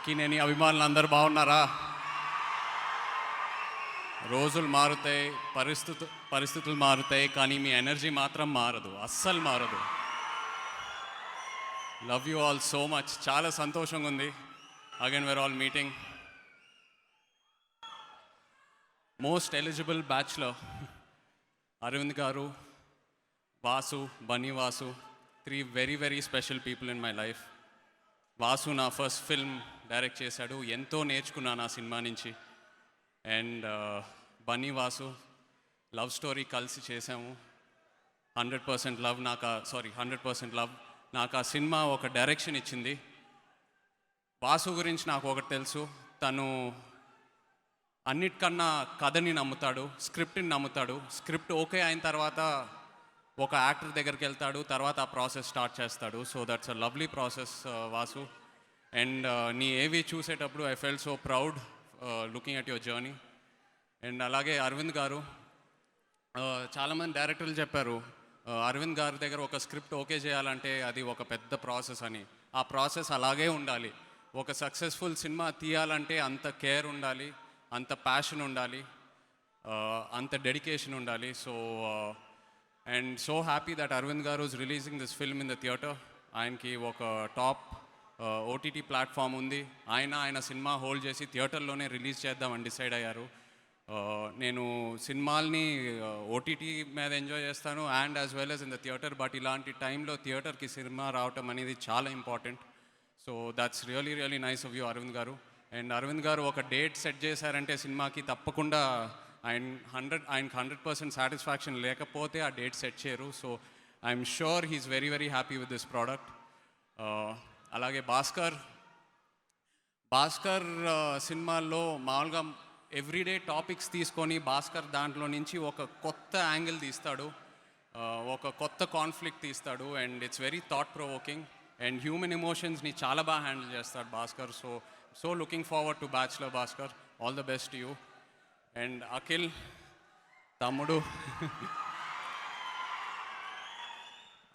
అక్కినేని అభిమానులు అందరూ బాగున్నారా? రోజులు మారుతాయి, పరిస్థితులు మారుతాయి, కానీ మీ ఎనర్జీ మాత్రం మారదు, అస్సలు మారదు. Love you all so much. చాలా సంతోషంగా ఉంది. Again we're all meeting. Most eligible bachelor Aravind garu, Vasu, Bunny Vasu, 3 very very special people in my life. Vasu నా ఫస్ట్ ఫిల్మ్ డైరెక్ట్ చేశాడు, ఎంతో నేర్చుకున్నాను ఆ సినిమా నుంచి. And Bunny Vasu love story కలిసి చేసాము. 100% లవ్ 100% లవ్ నాకు ఆ సినిమా ఒక డైరెక్షన్ ఇచ్చింది. వాసు గురించి నాకు ఒకటి తెలుసు, తను అన్నిటికన్నా కథని నమ్ముతాడు, స్క్రిప్ట్ని నమ్ముతాడు. స్క్రిప్ట్ ఓకే అయిన తర్వాత ఒక యాక్టర్ దగ్గరికి వెళ్తాడు, తర్వాత ఆ ప్రాసెస్ స్టార్ట్ చేస్తాడు. So that's a lovely process Vasu. And నీ ఏవి చూసేటప్పుడు I felt so proud looking at your journey. And అలాగే అరవింద్ గారు, చాలామంది డైరెక్టర్లు చెప్పారు అరవింద్ గారి దగ్గర ఒక స్క్రిప్ట్ ఓకే చేయాలంటే అది ఒక పెద్ద ప్రాసెస్ అని. ఆ ప్రాసెస్ అలాగే ఉండాలి. ఒక సక్సెస్ఫుల్ సినిమా తీయాలంటే అంత కేర్ ఉండాలి, అంత ప్యాషన్ ఉండాలి, అంత డెడికేషన్ ఉండాలి. So and so happy that Aravind garu is releasing this film in the theatre. ఆయనకి ఒక టాప్ ఓటీటీ ప్లాట్ఫామ్ ఉంది. ఆయన సినిమా హోల్డ్ చేసి థియేటర్లోనే రిలీజ్ చేద్దామని డిసైడ్ అయ్యారు. నేను సినిమాల్ని ఓటీటీ మీద ఎంజాయ్ చేస్తాను and as well as in the theatre. But ఇలాంటి టైంలో థియేటర్కి సినిమా రావటం అనేది చాలా important. So that's really really nice of you Aravind garu. And Arvind గారు ఒక డేట్ సెట్ చేశారంటే సినిమాకి తప్పకుండా ఆయనకి 100% సాటిస్ఫాక్షన్ లేకపోతే ఆ డేట్ సెట్ చేయరు. So I'm sure he's very very happy with this product. అలాగే భాస్కర్ సినిమాల్లో మామూలుగా ఎవ్రీడే టాపిక్స్ తీసుకొని భాస్కర్ దాంట్లో నుంచి ఒక కొత్త యాంగిల్ తీస్తాడు, ఒక కొత్త కాన్ఫ్లిక్ట్ తీస్తాడు. And it's very thought provoking and human ఎమోషన్స్ని చాలా బాగా హ్యాండిల్ చేస్తాడు Bhaskar. So looking forward to bachelor Bhaskar. All the best you. And Akhil తమ్ముడు,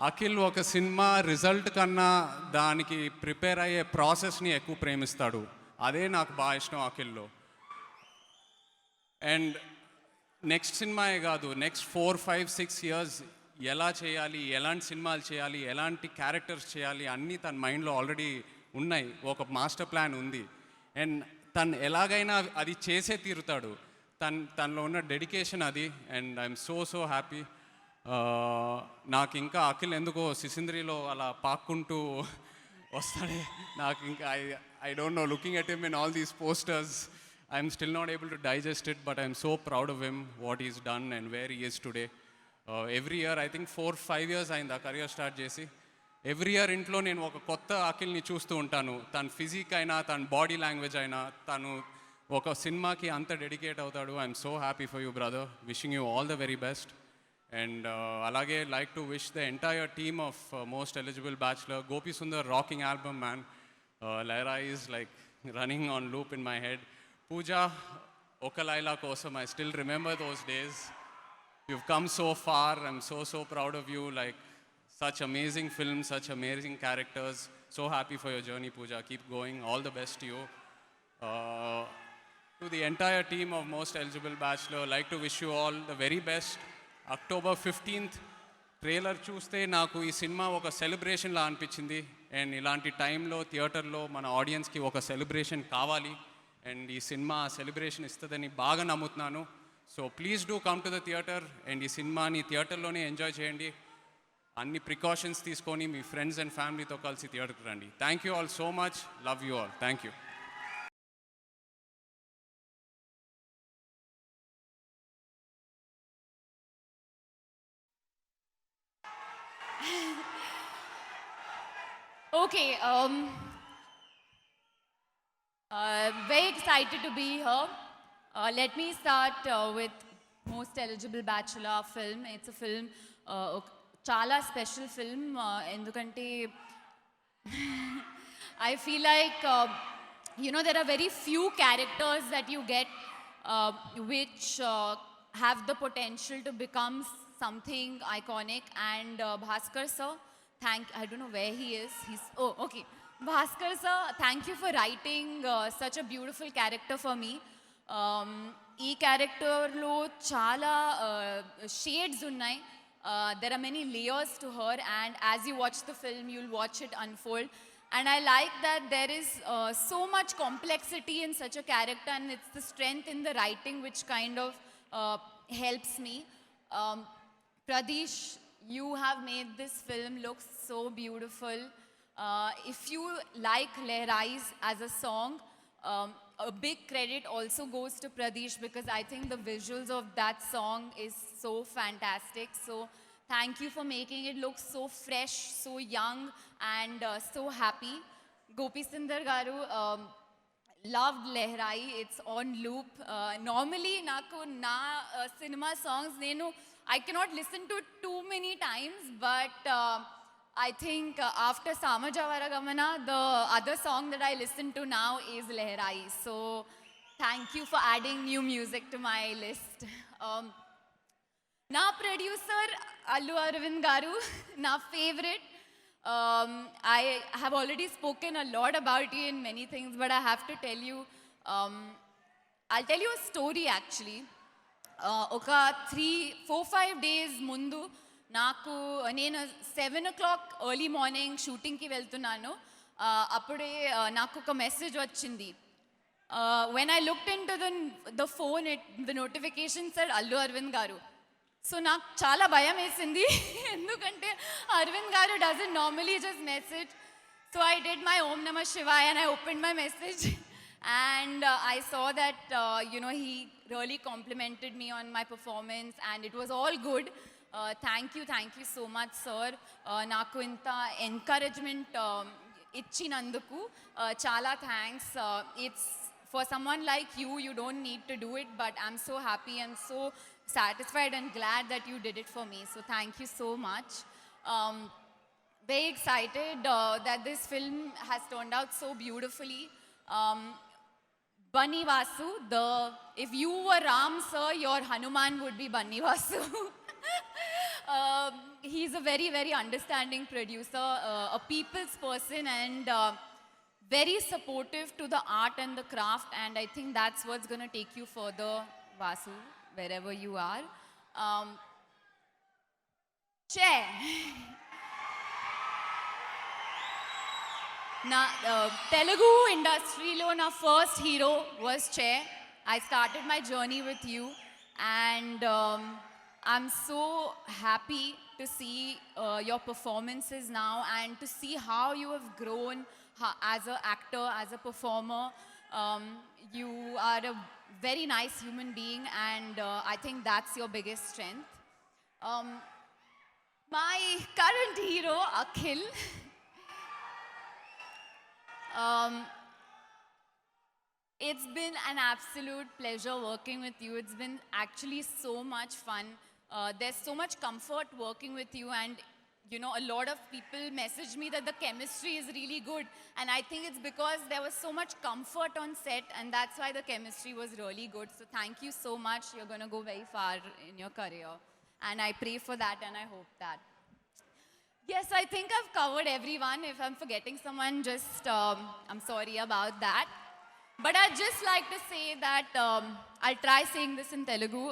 అఖిల్ ఒక సినిమా రిజల్ట్ కన్నా దానికి ప్రిపేర్ అయ్యే ప్రాసెస్ని ఎక్కువ ప్రేమిస్తాడు. అదే నాకు బాగా ఇష్టం అఖిల్లో. అండ్ నెక్స్ట్ సినిమాయే కాదు, నెక్స్ట్ 4, 5, 6 ఇయర్స్ ఎలా చేయాలి, ఎలాంటి సినిమాలు చేయాలి, ఎలాంటి క్యారెక్టర్స్ చేయాలి అన్నీ తన మైండ్లో ఆల్రెడీ ఉన్నాయి. ఒక మాస్టర్ ప్లాన్ ఉంది. అండ్ తను ఎలాగైనా అది చేసే తీరుతాడు. తనలో ఉన్న డెడికేషన్ అది. And I'm so happy. నాకు ఇంకా అఖిల్ ఎందుకో సిసింద్రిలో అలా పాక్కుంటూ వస్తాడే. నాకు ఇంకా I don't know, looking at him in all these posters, I'm still not able to digest it, but I'm so proud of him, what he's done and where he is today. Every year, I think 4-5 years అయింది ఆ career start చేసి. Every year ఇంట్లో నేను ఒక కొత్త అఖిల్ని చూస్తూ ఉంటాను. తన ఫిజిక్ అయినా, తన బాడీ లాంగ్వేజ్ అయినా, తను ఒక సినిమాకి అంత డెడికేట్ అవుతాడు. I'm so happy for you brother. Wishing you all the very best. And అలాగే like to wish the entire team of most eligible bachelor. Gopi Sundar rocking album man. Lyra is like running on loop in my head. Pooja, Oka Laila Kosam, I still remember those days. You've come so far. I'm so proud of you. Like, such amazing films, such amazing characters. So happy for your journey, Pooja. Keep going. All the best to you. To the entire team of Most Eligible Bachelor, like to wish you all the very best. October 15th, trailer చూస్తే నాకు ఈ cinema ఒక సెలబ్రేషన్లా అనిపించింది. And ఇలాంటి టైంలో థియేటర్లో మన ఆడియన్స్కి ఒక సెలబ్రేషన్ కావాలి. అండ్ ఈ సినిమా సెలబ్రేషన్ ఇస్తుందని బాగా నమ్ముతున్నాను. So please do come to the theatre and ఈ సినిమాని థియేటర్లోనే ఎంజాయ్ చేయండి. అన్ని ప్రికాషన్స్ తీసుకొని మీ ఫ్రెండ్స్ అండ్ ఫ్యామిలీతో కలిసి థియేటర్కి రండి. Thank you all so much. Love you all. Thank you. Okay, very excited to be here. Let me start with Most Eligible Bachelor film. It's a film, chala special film. Endukante I feel like there are very few characters that you get which have the potential to become something iconic. And Bhaskar sir, I don't know where he is. Okay. Bhaskar sir, thank you for writing such a beautiful character for me. ఈ క్యారెక్టర్లో చాలా shades ఉన్నాయి. There are many layers to her, and as you watch the film, you'll watch it unfold. And I like that there is so much complexity in such a character, and it's the strength in the writing which kind of helps me. Um, Pradesh, you have made this film look so beautiful. If you like Lehrais as a song, a big credit also goes to Pradesh because I think the visuals of that song is so fantastic. So thank you for making it look so fresh, so young, and so happy. Gopi Sundar Garu, loved Lehrai. It's on loop. Normally, naku na cinema songs nenu I cannot listen to too many times, but I think after Samajavara Gamana, the other song that I listen to now is Lehrai. So thank you for adding new music to my list. Na producer Allu Arvind Garu, na favorite. I have already spoken a lot about you in many things, but I have to tell you, I'll tell you a story actually. ఒక 3-4-5 days ముందు నాకు నేను 7 o'clock early morning షూటింగ్కి వెళ్తున్నాను. అప్పుడే నాకు ఒక message వచ్చింది. When I looked into the phone the notification said Allu Aravind garu. So నాకు చాలా భయం వేసింది ఎందుకంటే Aravind garu doesn't normally just message. So I did my ఓం నమః శివాయ and I opened my message. And I saw that, he really complimented me on my performance and it was all good. Thank you so much, sir. Naku inta encouragement ichinanduku chala thanks. It's for someone like you, you don't need to do it, but I'm so happy and so satisfied and glad that you did it for me. So thank you so much. Very excited that this film has turned out so beautifully. Bunny Vasu, if you were Ram sir, your Hanuman would be Bunny Vasu. He's a very, very understanding producer, a people's person, and very supportive to the art and the craft. And I think that's what's going to take you further, Vasu, wherever you are. Chair. నా తెలుగు ఇండస్ట్రీలో నా first hero was Chay. I started my journey with you and I'm so happy to see your performances now and to see how you have grown as a actor, as a performer. You are a very nice human being and I think that's your biggest strength. My current hero, Akhil. It's been an absolute pleasure working with you. It's been actually so much fun. There's so much comfort working with you and a lot of people message me that the chemistry is really good and I think it's because there was so much comfort on set and that's why the chemistry was really good. So thank you so much. You're going to go very far in your career and I pray for that and I hope that. Yes, I think I've covered everyone. If I'm forgetting someone, just I'm sorry about that. But I'd just like to say that I'll try saying this in Telugu.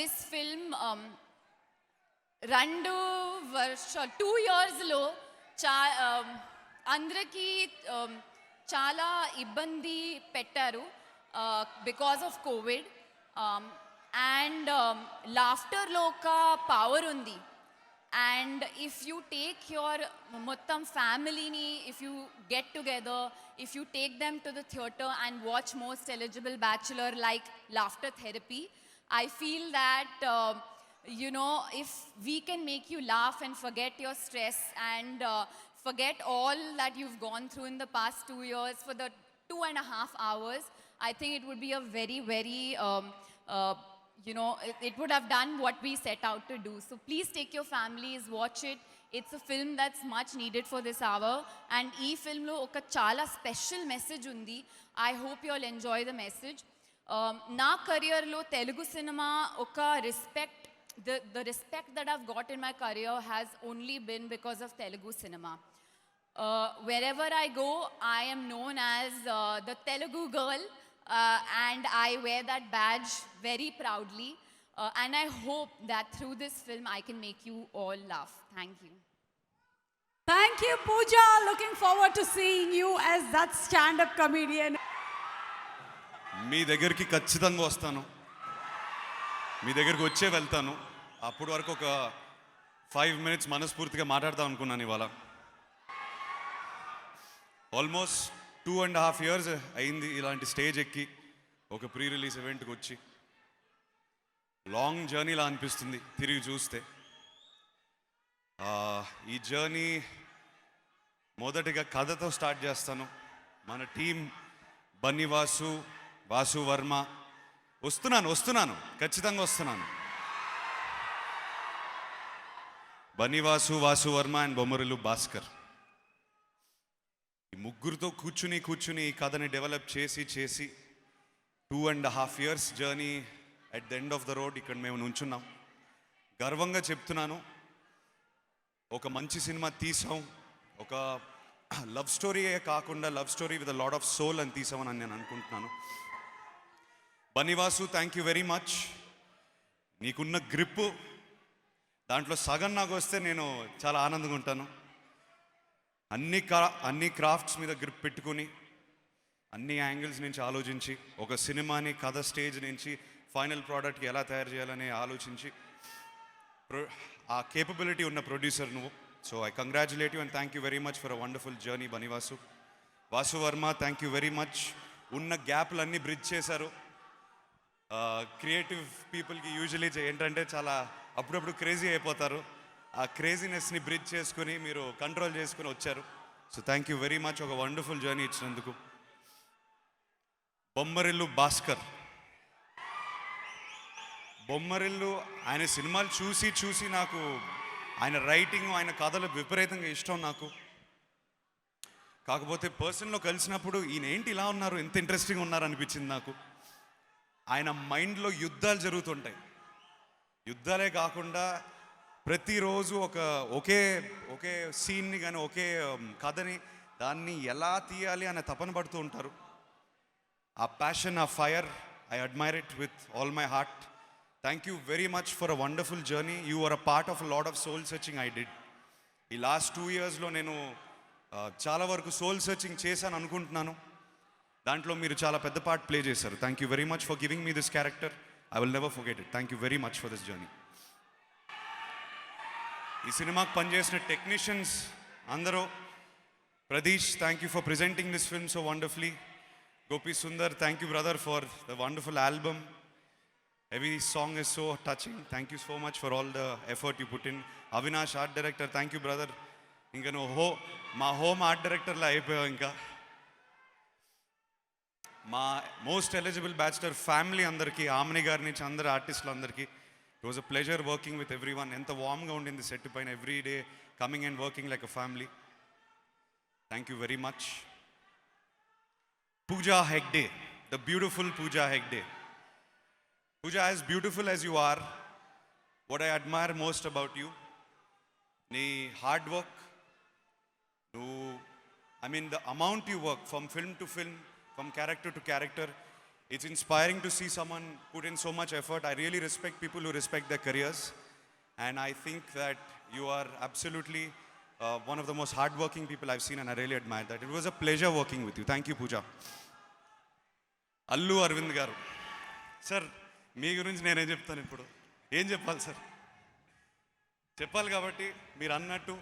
This film, 2 yearsలో అందరికీ చాలా ఇబ్బంది పెట్టారు because of Covid. And laughter lo oka power undi and if you take your mottam family ni, if you get together, if you take them to the theatre and watch Most Eligible Bachelor like laughter therapy, I feel that if we can make you laugh and forget your stress and forget all that you've gone through in the past 2 years for the 2.5 hours, I think it would be a very, very it would have done what we set out to do. So please take your families, watch it. It's a film that's much needed for this hour. And ee film lo oka chala special message undi. I hope you all enjoy the message. Na career lo Telugu cinema oka respect the respect that I've got in my career has only been because of Telugu cinema. Wherever I go, I am known as the Telugu girl, and I wear that badge very proudly. And I hope that through this film, I can make you all laugh. Thank you. Thank you, Pooja. Looking forward to seeing you as that stand-up comedian. మీ దగ్గరికి ఖచ్చితంగా వస్తాను, మీ దగ్గరికి వచ్చే వెళ్తాను. అప్పటి వరకు ఒక 5 minutes మనస్ఫూర్తిగా మాట్లాడదాం అనుకున్నాను. ఇవాళ ఆల్మోస్ట్ 2.5 years అయింది ఇలాంటి స్టేజ్ ఎక్కి ఒక ప్రీ రిలీజ్ ఈవెంట్కి వచ్చి. లాంగ్ జర్నీలా అనిపిస్తుంది తిరిగి చూస్తే. ఈ జర్నీ మొదటిగా కథతో స్టార్ట్ చేస్తాను. మన టీం బన్నీ వాసు, వాసు వర్మ, వస్తున్నాను ఖచ్చితంగా వస్తున్నాను. బన్నీ వాసు, వాసు వర్మ అండ్ బొమ్మరులు భాస్కర్, ఈ ముగ్గురితో కూర్చుని ఈ కథని డెవలప్ చేసి 2.5 years journey at the end of the road ఇక్కడ మేము నుంచున్నాం. గర్వంగా చెప్తున్నాను, ఒక మంచి సినిమా తీసాం. ఒక లవ్ స్టోరీయే కాకుండా love story with a lot of soul అని తీసామని నేను అనుకుంటున్నాను. Bunny Vasu, thank you very much. నీకున్న గ్రిప్ దాంట్లో సగం నాకు వస్తే నేను చాలా ఆనందంగా ఉంటాను. అన్ని క్రాఫ్ట్స్ మీద గ్రిప్ పెట్టుకుని అన్ని యాంగిల్స్ నుంచి ఆలోచించి ఒక సినిమాని కథ స్టేజ్ నుంచి ఫైనల్ ప్రోడక్ట్కి ఎలా తయారు చేయాలని ఆలోచించి ఆ కేపబిలిటీ ఉన్న ప్రొడ్యూసర్ నువ్వు. So I congratulate you and thank you very much for a wonderful journey Bunny Vasu. Vasu Varma, thank you very much. ఉన్న గ్యాప్లన్నీ బ్రిడ్జ్ చేశారు. క్రియేటివ్ పీపుల్కి యూజువలీ ఏంటంటే చాలా అప్పుడప్పుడు క్రేజీ అయిపోతారు. ఆ క్రేజీనెస్ని బ్రిడ్జ్ చేసుకుని మీరు కంట్రోల్ చేసుకుని వచ్చారు. So thank you very much ఒక వండర్ఫుల్ జర్నీ ఇచ్చినందుకు. బొమ్మరిల్లు భాస్కర్, బొమ్మరిల్లు ఆయన సినిమాలు చూసి నాకు ఆయన రైటింగ్, ఆయన కథలు విపరీతంగా ఇష్టం నాకు. కాకపోతే పర్సన్లో కలిసినప్పుడు ఈయన ఏంటి ఇలా ఉన్నారు, ఎంత ఇంట్రెస్టింగ్ ఉన్నారు అనిపించింది నాకు. ఆయన మైండ్లో యుద్ధాలు జరుగుతుంటాయి. యుద్ధాలే కాకుండా ప్రతిరోజు ఒకే సీన్ని కానీ ఒకే కథని దాన్ని ఎలా తీయాలి అనే తపన పడుతూ ఉంటారు. ఆ ప్యాషన్, ఆ fire, I admire it with all my heart. Thank you very much for a wonderful journey. You are a part of a lot of soul searching I did. ఈ లాస్ట్ 2 yearsలో నేను చాలా వరకు సోల్ సెర్చింగ్ చేశాను అనుకుంటున్నాను. దాంట్లో మీరు చాలా పెద్ద పార్ట్ ప్లే చేశారు. Thank you very much for giving me this character. I will never forget it. Thank you very much for this journey. ఈ సినిమాకి పనిచేసిన టెక్నీషియన్స్ అందరూ, Pradeesh, thank you for presenting this film so wonderfully. Gopi Sundar, thank you brother for the wonderful album. Every song is so touching. Thank you so much for all the effort you put in. Avinash, art director, thank you brother. Inga no ma home art director la అయిపోయావు. ఇంకా మా most eligible bachelor family అందరికీ, omni గారి నుంచి అందరు ఆర్టిస్టులు అందరికీ, it was a pleasure working with every one. ఎంత వామ్గా ఉండింది సెట్ పైన, every day coming and working like a family. Thank you very much. Pooja Hegde, the beautiful Pooja Hegde. Pooja, as beautiful as you are, what I admire most about you, nee hard work, the amount you work from film to film, from character to character, it's inspiring to see someone put in so much effort. I really respect people who respect their careers, and I think that you are absolutely one of the most hardworking people I've seen, and I really admire that. It was a pleasure working with you. Thank you, Pooja. Allu Aravind garu, sir మీ గురించి నేనేం చెప్తాను ఇప్పుడు, ఏం చెప్పాలి sir, చెప్పాలి కాబట్టి మీరు అన్నట్టు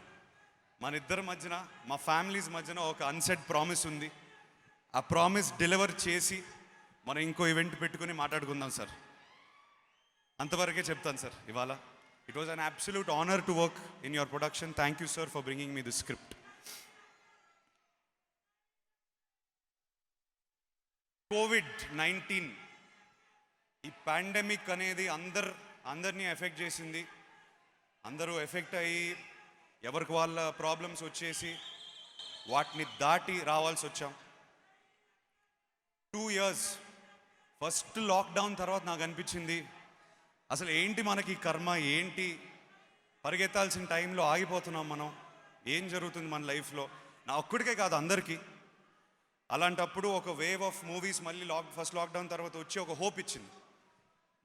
మన ఇద్దరి మధ్యన, మా ఫ్యామిలీస్ మధ్యన ఒక అన్సెడ్ ప్రామిస్ ఉంది. ఆ ప్రామిస్ డెలివర్ చేసి మనం ఇంకో ఈవెంట్ పెట్టుకుని మాట్లాడుకుందాం సార్. అంతవరకే చెప్తాను సార్ ఇవాళ. It was an absolute honor to work in your production. Thank you, sir, for bringing me this script. COVID-19, ఈ పాండమిక్ అనేది అందరినీ ఎఫెక్ట్ చేసింది. అందరూ ఎఫెక్ట్ అయ్యి ఎవరికి వాళ్ళ ప్రాబ్లమ్స్ వచ్చేసి వాటిని దాటి రావాల్సి వచ్చాం. 2 years, ఫస్ట్ లాక్డౌన్ తర్వాత నాకు అనిపించింది అసలు ఏంటి మనకి కర్మ, ఏంటి పరిగెత్తాల్సిన టైంలో ఆగిపోతున్నాం మనం, ఏం జరుగుతుంది మన లైఫ్లో? నా ఒక్కడికే కాదు, అందరికీ. అలాంటప్పుడు ఒక వేవ్ ఆఫ్ మూవీస్ మళ్ళీ ఫస్ట్ లాక్డౌన్ తర్వాత వచ్చి ఒక హోప్ ఇచ్చింది.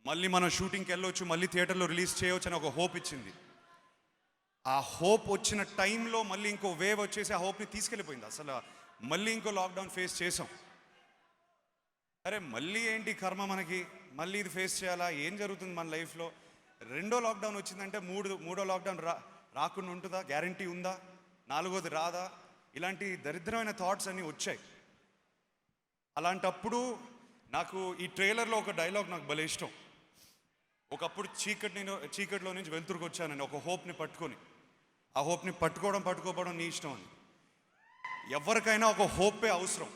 మళ్ళీ మనం షూటింగ్కి వెళ్ళొచ్చు, మళ్ళీ థియేటర్లో రిలీజ్ చేయవచ్చు అని ఒక హోప్ ఇచ్చింది. ఆ హోప్ వచ్చిన టైంలో మళ్ళీ ఇంకో వేవ్ వచ్చేసి ఆ హోప్ని తీసుకెళ్ళిపోయింది. అసలు మళ్ళీ ఇంకో లాక్డౌన్ ఫేస్ చేసాం. అరే మళ్ళీ ఏంటి కర్మ మనకి, మళ్ళీ ఇది ఫేస్ చేయాలా, ఏం జరుగుతుంది మన లైఫ్లో? రెండో లాక్డౌన్ వచ్చిందంటే మూడో లాక్డౌన్ రాకుండా ఉంటుందా, గ్యారంటీ ఉందా? నాలుగోది రాదా? ఇలాంటి దరిద్రమైన థాట్స్ అన్నీ వచ్చాయి. అలాంటప్పుడు నాకు ఈ ట్రైలర్లో ఒక డైలాగ్ నాకు భలే ఇష్టం. ఒకప్పుడు చీకటిలో నుంచి వెలుతురుకు వచ్చానని ఒక హోప్ని పట్టుకొని, ఆ హోప్ని పట్టుకోవడం నీ ఇష్టం అని. ఎవరికైనా ఒక హోపే అవసరం.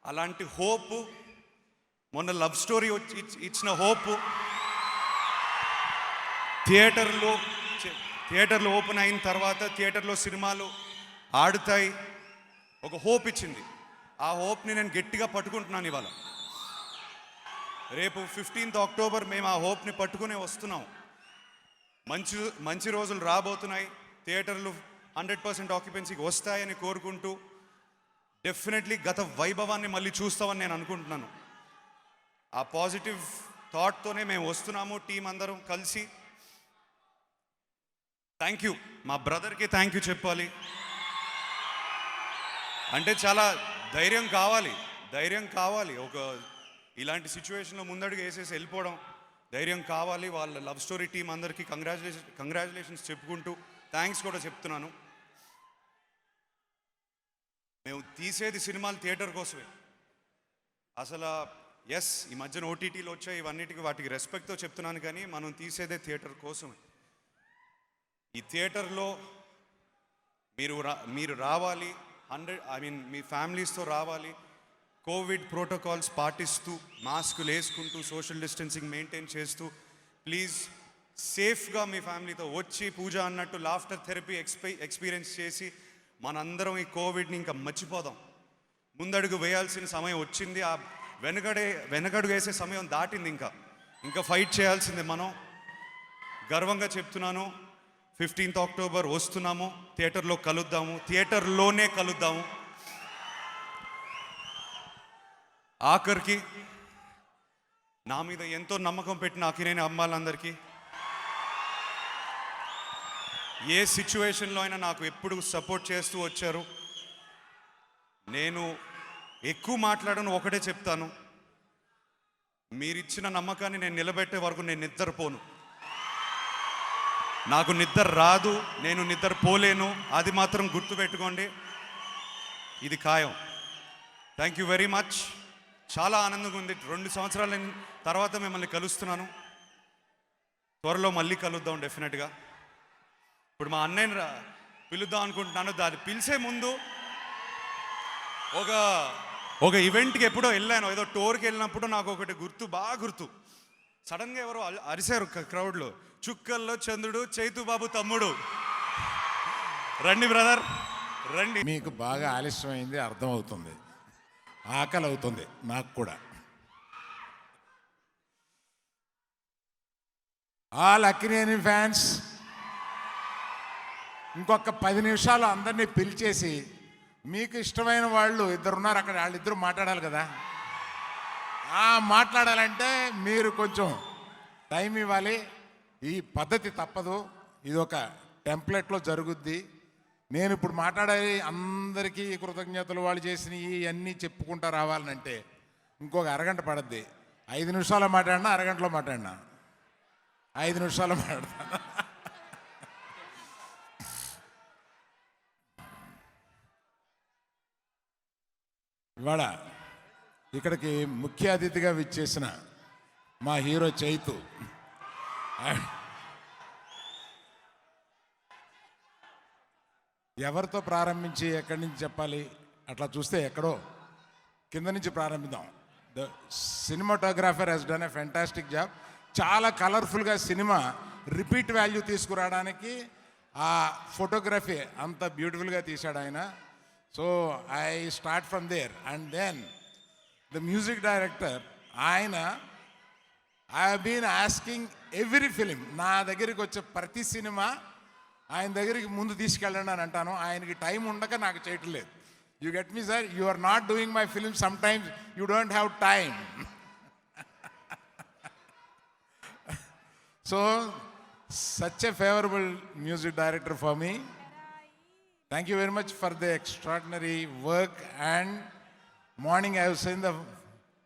అలాంటి హోప్, మొన్న లవ్ స్టోరీ ఇచ్చిన హోప్ థియేటర్లో ఓపెన్ అయిన తర్వాత థియేటర్లో సినిమాలు ఆడుతాయి, ఒక హోప్ ఇచ్చింది. ఆ హోప్ని నేను గట్టిగా పట్టుకుంటున్నాను ఇవాళ. రేపు 15th అక్టోబర్ మేము ఆ హోప్ని పట్టుకునే వస్తున్నాం. మంచి రోజులు రాబోతున్నాయి. థియేటర్లు 100% ఆక్యుపెన్సీకి వస్తాయని కోరుకుంటూ, డెఫినెట్లీ గత వైభవాన్ని మళ్ళీ చూస్తామని నేను అనుకుంటున్నాను. ఆ పాజిటివ్ థాట్తోనే మేము వస్తున్నాము, టీం అందరం కలిసి. థ్యాంక్ యూ, మా బ్రదర్కి థ్యాంక్ యూ చెప్పాలి. అంటే చాలా ధైర్యం కావాలి. ఒక ఇలాంటి సిచ్యువేషన్లో ముందడుగు వేసేసి వెళ్ళిపోవడం ధైర్యం కావాలి. వాళ్ళ లవ్ స్టోరీ టీం అందరికీ కంగ్రాచులేషన్స్ చెప్పుకుంటూ థ్యాంక్స్ కూడా చెప్తున్నాను. మేము తీసేది సినిమాలు థియేటర్ కోసమే. అసలు ఎస్, ఈ మధ్యన ఓటీటీలు వచ్చాయి, వాటికి రెస్పెక్ట్తో చెప్తున్నాను, కానీ మనం తీసేదే థియేటర్ కోసమే. ఈ థియేటర్లో మీరు రావాలి, మీ ఫ్యామిలీస్తో రావాలి. కోవిడ్ ప్రోటోకాల్స్ పాటిస్తూ, మాస్కులు వేసుకుంటూ, సోషల్ డిస్టెన్సింగ్ మెయింటైన్ చేస్తూ, ప్లీజ్ సేఫ్గా మీ ఫ్యామిలీతో వచ్చి పూజ అన్నట్టు లాఫ్టర్ థెరపీ ఎక్స్పీరియన్స్ చేసి మనందరం ఈ కోవిడ్ని ఇంకా మర్చిపోదాం. ముందడుగు వేయాల్సిన సమయం వచ్చింది. ఆ వెనకడుగు వేసే సమయం దాటింది. ఇంకా ఫైట్ చేయాల్సిందే మనం. గర్వంగా చెప్తున్నాను, 15th అక్టోబర్ వస్తున్నాము. థియేటర్లోనే కలుద్దాము. ఆఖరికి నా మీద ఎంతో నమ్మకం పెట్టిన అక్కినేని అమ్మాయిలందరికీ, ఏ సిచ్యువేషన్లో అయినా నాకు ఎప్పుడు సపోర్ట్ చేస్తూ వచ్చారు. నేను ఎక్కువ మాట్లాడను, ఒకటే చెప్తాను, మీరిచ్చిన నమ్మకాన్ని నేను నిలబెట్టే వరకు నేను నిద్రపోను. నాకు నిద్ర రాదు, నేను నిద్రపోలేను, అది మాత్రం గుర్తుపెట్టుకోండి. ఇది ఖాయం. Thank you very much. చాలా ఆనందంగా ఉంది. 2 సంవత్సరాల తర్వాత మిమ్మల్ని కలుస్తున్నాను. త్వరలో మళ్ళీ కలుద్దాం డెఫినెట్గా. ఇప్పుడు మా అన్నయ్యని పిలుద్దాం అనుకుంటున్నాను. దాన్ని పిలిచే ముందు ఒక ఈవెంట్కి ఎప్పుడో వెళ్ళాను, ఏదో టూర్కి వెళ్ళినప్పుడు నాకు ఒకటి బాగా గుర్తు. సడన్గా ఎవరో అరిశారు క్రౌడ్లో, చుక్కల్లో చంద్రుడు, చైతుబాబు తమ్ముడు. రండి బ్రదర్, రండి. మీకు బాగా ఆలస్యమైంది, అర్థమవుతుంది. ఆకలి అవుతుంది నాకు కూడా. ఆల్ అక్కినేని ఫ్యాన్స్, ఇంకొక 10 నిమిషాలు అందరినీ పిలిచేసి, మీకు ఇష్టమైన వాళ్ళు 2 ఉన్నారు అక్కడ, వాళ్ళిద్దరూ మాట్లాడాలి కదా. మాట్లాడాలంటే మీరు కొంచెం టైం ఇవ్వాలి. ఈ పద్ధతి తప్పదు, ఇది ఒక టెంప్లెట్లో జరుగుద్ది. నేను ఇప్పుడు మాట్లాడాలి, అందరికీ కృతజ్ఞతలు, వాళ్ళు చేసినవి అన్నీ చెప్పుకుంటా రావాలనంటే ఇంకొక అరగంట పడద్ది. 5 నిమిషాలు మాట్లాడినా, అరగంటలో మాట్లాడినా 5 నిమిషాలు మాట్లాడతా. ఇవాళ ఇక్కడికి ముఖ్య అతిథిగా విచ్చేసిన మా హీరో చైతు, ఎవరితో ప్రారంభించి ఎక్కడి నుంచి చెప్పాలి, అట్లా చూస్తే ఎక్కడో కింద నుంచి ప్రారంభిద్దాం. The cinematographer he's done a fantastic job. చాలా కలర్ఫుల్గా సినిమా రిపీట్ వాల్యూ తీసుకురావడానికి ఆ ఫోటోగ్రఫీ అంత బ్యూటిఫుల్గా తీశాడు ఆయన. So I start from there. And then the music director, ఆయన I been asking every film, నా దగ్గరికి వచ్చే ప్రతి సినిమా ఆయన దగ్గరికి ముందు తీసుకెళ్ళండి అని అంటాను. ఆయనకి టైం ఉండక నాకు చేయటం లేదు. You get me sir, you are not doing my film sometimes, you don't have time. So such a favorable music director for me. Thank you very much for the extraordinary work. And morning I have seen the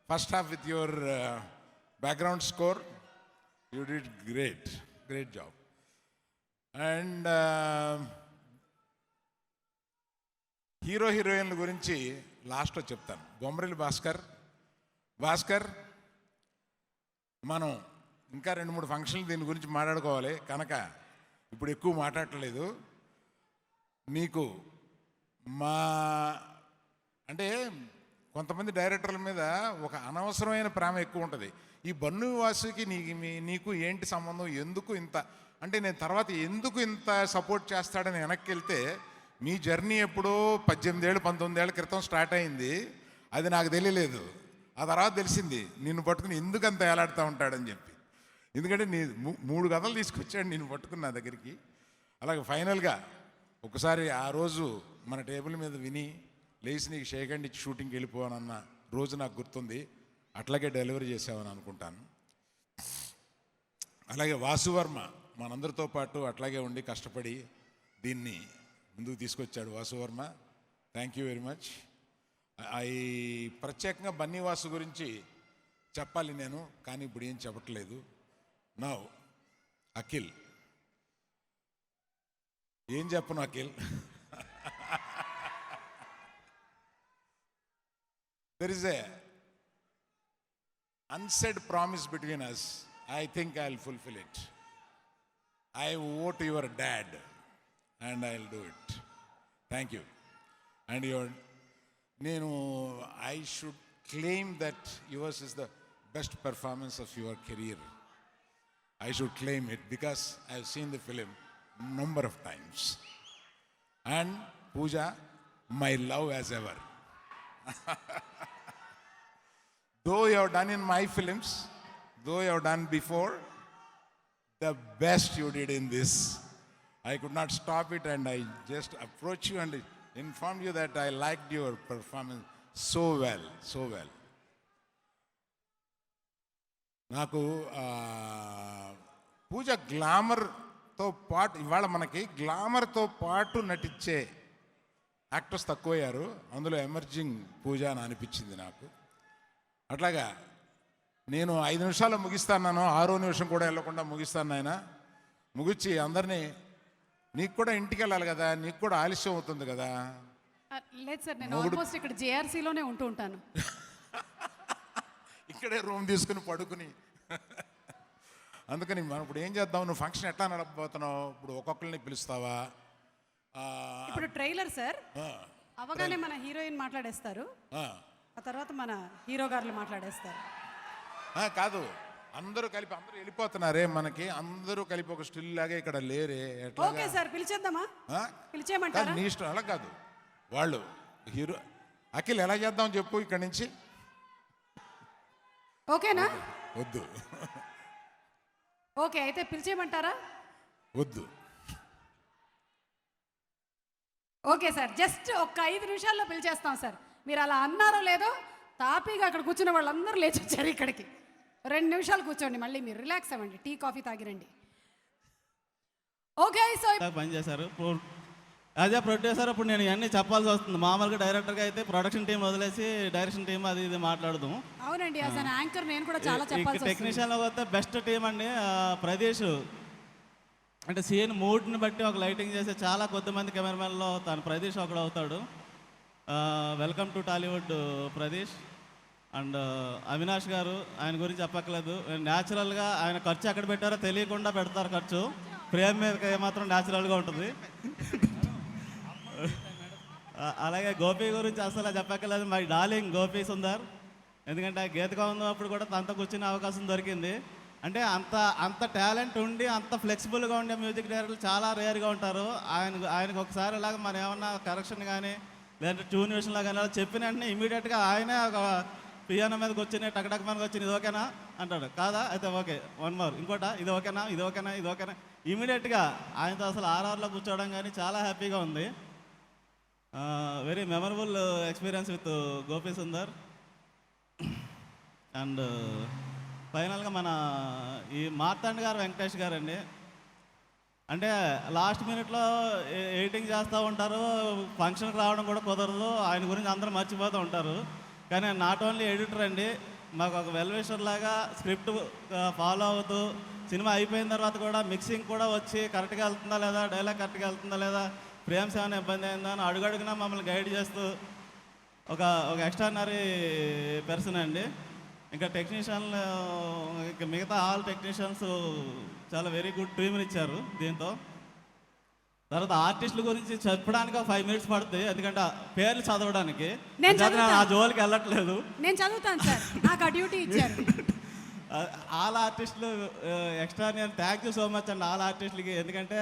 first half with your background score. You did great job. And hero హీరోయిన్ల గురించి లాస్ట్లో చెప్తాను. బొమ్మరిల్లి భాస్కర్ మనం ఇంకా 2-3 ఫంక్షన్లు దీని గురించి మాట్లాడుకోవాలి కనుక ఇప్పుడు ఎక్కువ మాట్లాడట్లేదు. నీకు మా అంటే కొంతమంది డైరెక్టర్ల మీద ఒక అనవసరమైన ప్రేమ ఎక్కువ ఉంటుంది. ఈ బన్ను వాసుకి నీకు ఏంటి సంబంధం, ఎందుకు ఇంత అంటే నేను తర్వాత ఎందుకు ఇంత సపోర్ట్ చేస్తాడని వెనక్కి వెళ్తే మీ జర్నీ ఎప్పుడో 18 ఏళ్ళు 19 ఏళ్ళ క్రితం స్టార్ట్ అయింది. అది నాకు తెలియలేదు. ఆ తర్వాత తెలిసింది నిన్ను పట్టుకుని ఎందుకు అంత ఏలాడుతూ ఉంటాడని చెప్పి. ఎందుకంటే నీ 3 కథలు తీసుకొచ్చాడు నిన్ను పట్టుకుని నా దగ్గరికి. అలాగే ఫైనల్గా ఒకసారి ఆ రోజు మన టేబుల్ మీద విని లేచి నీకు షేకండి ఇచ్చి షూటింగ్కి వెళ్ళిపోవానన్న రోజు నాకు గుర్తుంది. అట్లాగే డెలివరీ చేసావని అనుకుంటాను. అలాగే వాసువర్మ మనందరితో పాటు అట్లాగే ఉండి కష్టపడి దీన్ని ముందుకు తీసుకొచ్చాడు Vasu Varma. Thank you very much. ప్రత్యేకంగా బన్నీ వాసు గురించి చెప్పాలి నేను, కానీ ఇప్పుడు ఏం చెప్పట్లేదు. నౌ అఖిల్, ఏం చెప్పను Akhil. There is a unsaid promise between us. I think I'll fulfill it. I vote your dad and I'll do it. Thank you. And I should claim that yours is the best performance of your career. I should claim it because I've seen the film number of times. And Pooja, my love as ever. Though you have done in my films, though you have done before, the best you did in this. I could not stop it and I just approached you and informed you that I liked your performance so well, so well. నాకు పూజ గ్లామర్తో పాటు ఇవాళ మనకి గ్లామర్తో పాటు నటించే actors తక్కువయ్యారు. అందులో emerging పూజ అని అనిపించింది నాకు. అట్లాగా నేను 5 నిమిషాల్లో ముగిస్తాను, 6వ నిమిషం కూడా వెళ్ళకుండా ముగిస్తాను ఆయన. ముగించి అందరినీ నీకు కూడా ఇంటికి వెళ్ళాలి కదా, నీకు కూడా ఆలస్యం అవుతుంది కదా. లేదు సార్, నేను ఆల్మోస్ట్ ఇక్కడ జేఆర్సీలోనే ఉంటూ ఉంటాను. ఇక్కడే రూమ్ తీసుకుని పడుకుని. అందుకని మనం ఇప్పుడు ఏం చేద్దాం, నువ్వు ఫంక్షన్ ఎట్లా నడపబోతున్నావు, ఇప్పుడు ఒక్కొక్కరిని పిలుస్తావా? ఇప్పుడు ట్రైలర్ సార్ అవగానే మన హీరోయిన్ మాట్లాడేస్తారు, ఆ తర్వాత మన హీరో గారు మాట్లాడేస్తారు. కాదు, అందరూ వెళ్ళిపోతున్నారే, మనకి అందరూ కలిపి ఒక స్టిల్ లాగా ఇక్కడ లేరే. ఎట్లా? ఓకే సార్, పిలిచేద్దామా? పిలిచేయమంటారా? నీ ఇష్టం. అలా కాదు, వాళ్ళు హీరో అఖిల్ ఎలా చేద్దాం చెప్పు ఇక్కడి నుంచి. ఓకేనా? వద్దు. ఓకే, అయితే పిలిచేయమంటారా? వద్దు. ఓకే సార్, జస్ట్ ఒక 5 నిమిషాల్లో పిలిచేస్తాం సార్. మీరు అలా అన్నారో లేదో తాపీగా అక్కడ కూర్చున్న వాళ్ళందరూ లేచి వచ్చారు ఇక్కడికి. 2 నిమిషాలు కూర్చోండి, మళ్ళీ మీరు రిలాక్స్ అవ్వండి, టీ కాఫీ తాగిరండి. ఓకే, సో పనిచేశారు అదే ప్రొడ్యూసర్. ఇప్పుడు నేను ఇవన్నీ చెప్పాల్సి వస్తుంది. మామూలుగా డైరెక్టర్గా అయితే ప్రొడక్షన్ టీం వదిలేసి డైరెక్షన్ టీం అది ఇది మాట్లాడదాం. అవునండి, యాజ్ అన్ యాంకర్ నేను కూడా చాలా చెప్పాల్సి వస్తుంది. టెక్నీషియన్లో వస్తే బెస్ట్ టీం అండి. ప్రదేశ్ అంటే సీన్ మూడ్ని బట్టి ఒక లైటింగ్ చేసే చాలా కొద్దిమంది కెమెరామెన్లో తను ప్రదేశ్ ఒకడు అవుతాడు. Welcome to Tollywood Pradesh. And Avinash గారు, ఆయన గురించి చెప్పక్కర్లేదు. న్యాచురల్గా ఆయన ఖర్చు ఎక్కడ పెట్టారో తెలియకుండా పెడతారు ఖర్చు. ఫ్రేమ్ మీద ఏమాత్రం న్యాచురల్గా ఉంటుంది. అలాగే గోపి గురించి అసలు చెప్పక్కర్లేదు, మై డార్లింగ్ గోపి సుందర్. ఎందుకంటే గీతగా ఉన్నప్పుడు కూడా తనతో కూర్చునే అవకాశం దొరికింది. అంటే అంత టాలెంట్ ఉండి అంత ఫ్లెక్సిబుల్గా ఉండే మ్యూజిక్ డైరెక్టర్లు చాలా రేర్గా ఉంటారు. ఆయనకు ఒకసారి ఇలాగ మనం ఏమన్నా కరెక్షన్ కానీ లేదంటే ట్యూన్ విషయంలో కానీ అలా చెప్పిన వెంటనే ఇమీడియట్గా ఆయనే ఒక పియానో మీదకి వచ్చి టక్టక్ మనకు వచ్చింది ఇది ఓకేనా అంటాడు. కాదా? అయితే ఓకే, వన్ మోర్, ఇంకోట, ఇది ఓకేనా, ఇది ఓకేనా, ఇది ఓకేనా. ఇమీడియట్గా ఆయనతో అసలు ఆర్ఆర్లో కూర్చోవడం కానీ చాలా హ్యాపీగా ఉంది. Very memorable experience with Gopi Sundar. And ఫైనల్గా మన ఈ మార్తాండ్ గారు, వెంకటేష్ గారు అండి. అంటే లాస్ట్ మినిట్లో ఎడిటింగ్ చేస్తూ ఉంటారు, ఫంక్షన్కి రావడం కూడా కుదరదు, ఆయన గురించి అందరూ మర్చిపోతూ ఉంటారు. కానీ నాట్ ఓన్లీ ఎడిటర్ అండి, మాకు ఒక వెల్విషర్ లాగా స్క్రిప్ట్ ఫాలో అవుతూ సినిమా అయిపోయిన తర్వాత కూడా మిక్సింగ్ కూడా వచ్చి కరెక్ట్గా వెళ్తుందా లేదా, డైలాగ్ కరెక్ట్గా వెళ్తుందా లేదా, ఫ్రేమ్స్ ఏమైనా ఇబ్బంది అయిందా అని అడుగడుగునా మమ్మల్ని గైడ్ చేస్తూ ఒక ఎక్స్ట్రానరీ పర్సన్ అండి. ఇంకా టెక్నీషియన్లు, ఇంకా మిగతా ఆల్ టెక్నీషియన్స్ చాలా వెరీ గుడ్ టీమ్ని ఇచ్చారు దీంతో. తర్వాత ఆర్టిస్టుల గురించి చెప్పడానికి ఒక 5 minutes పడుతుంది, ఎందుకంటే పేర్లు చదవడానికి. నేను అందుకని ఆ జోలికి వెళ్ళట్లేదు. నేను చదువుతాను సార్, నాకు ఆ డ్యూటీ ఇచ్చారు. ఆల్ ఆర్టిస్టులు ఎక్స్ట్రా, నేను థ్యాంక్ యూ సో మచ్ అండి ఆల్ ఆర్టిస్టులకి. ఎందుకంటే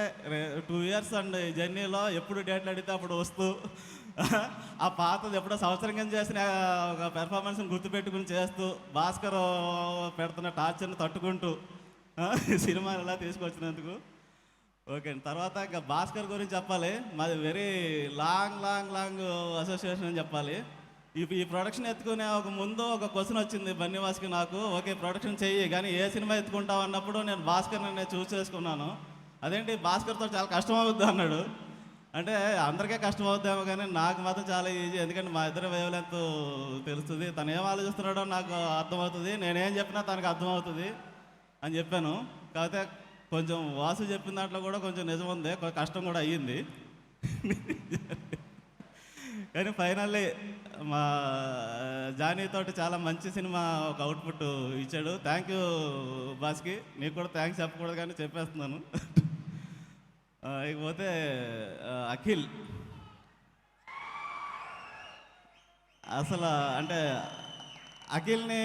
2 years అండ్ జర్నీలో ఎప్పుడు డేట్లు అడిగితే అప్పుడు వస్తూ ఆ పాతది ఎప్పుడో సంవత్సరం కింద చేసిన ఒక పెర్ఫార్మెన్స్ని గుర్తుపెట్టుకుని చేస్తూ, భాస్కర్ పెడుతున్న టార్చర్ని తట్టుకుంటూ సినిమా ఇలా తీసుకొచ్చినందుకు ఓకే అండి. తర్వాత ఇంకా భాస్కర్ గురించి చెప్పాలి, మాది వెరీ లాంగ్ అసోసియేషన్ అని చెప్పాలి. ఈ ప్రొడక్షన్ ఎత్తుకునే ముందు ఒక క్వశ్చన్ వచ్చింది బన్నీవాస్కి నాకు, ఓకే ప్రొడక్షన్ చెయ్యి కానీ ఏ సినిమా ఎత్తుకుంటావు అన్నప్పుడు నేను భాస్కర్ని నేను చూస్ చేసుకున్నాను. అదేంటి భాస్కర్తో చాలా కష్టం అవుద్ది అన్నాడు. అంటే అందరికీ కష్టం అవుద్దేమో కానీ నాకు మాత్రం చాలా ఈజీ, ఎందుకంటే మా ఇద్దరు వేవ్ లెంత్ తెలుస్తుంది, తను ఏం ఆలోచిస్తున్నాడో నాకు అర్థమవుతుంది, నేనేం చెప్పినా తనకు అర్థమవుతుంది అని చెప్పాను. కాకపోతే కొంచెం వాసు చెప్పిన దాంట్లో కూడా కొంచెం నిజం ఉంది, కష్టం కూడా అయ్యింది. కానీ ఫైనల్లీ మా జానీ తోటి చాలా మంచి సినిమా ఒక అవుట్పుట్ ఇచ్చాడు. థ్యాంక్ యూ బాస్కి, నీకు కూడా థ్యాంక్స్ చెప్పకూడదు కానీ చెప్పేస్తున్నాను. ఇకపోతే అఖిల్ అసలు అంటే అఖిల్ని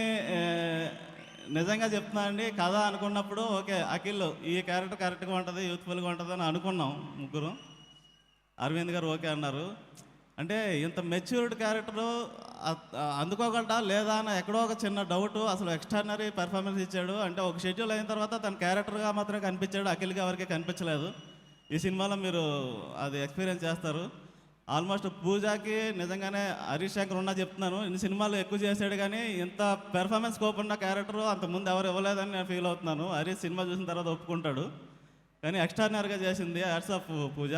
నిజంగా చెప్తున్నా అండి, కథ అనుకున్నప్పుడు ఓకే అఖిల్ ఈ క్యారెక్టర్ కరెక్ట్గా ఉంటుంది, యూత్ఫుల్గా ఉంటుంది అని అనుకున్నాం ముగ్గురు. అరవింద్ గారు ఓకే అన్నారు. అంటే ఇంత మెచ్యూర్డ్ క్యారెక్టరు అందుకోగలడా లేదా అని ఎక్కడో ఒక చిన్న డౌట్. అసలు ఎక్స్ట్రానరీ పెర్ఫార్మెన్స్ ఇచ్చాడు. అంటే ఒక షెడ్యూల్ అయిన తర్వాత తన క్యారెక్టర్గా మాత్రమే కనిపించాడు, అఖిల్గా ఎవరికి కనిపించలేదు. ఈ సినిమాలో మీరు అది ఎక్స్పీరియన్స్ చేస్తారు. ఆల్మోస్ట్ పూజాకి నిజంగానే హరీష్ శంకర్ ఉన్నా చెప్తున్నాను, ఇన్ని సినిమాలు ఎక్కువ చేశాడు కానీ ఇంత పెర్ఫార్మెన్స్ స్కోప్ ఉన్న క్యారెక్టర్ అంతకుముందు ఎవరు ఇవ్వలేదని నేను ఫీల్ అవుతున్నాను. హరీష్ సినిమా చూసిన తర్వాత ఒప్పుకుంటాడు, కానీ ఎక్స్ట్రానరీగా చేసింది. హ్యాట్స్ ఆఫ్ పూజ.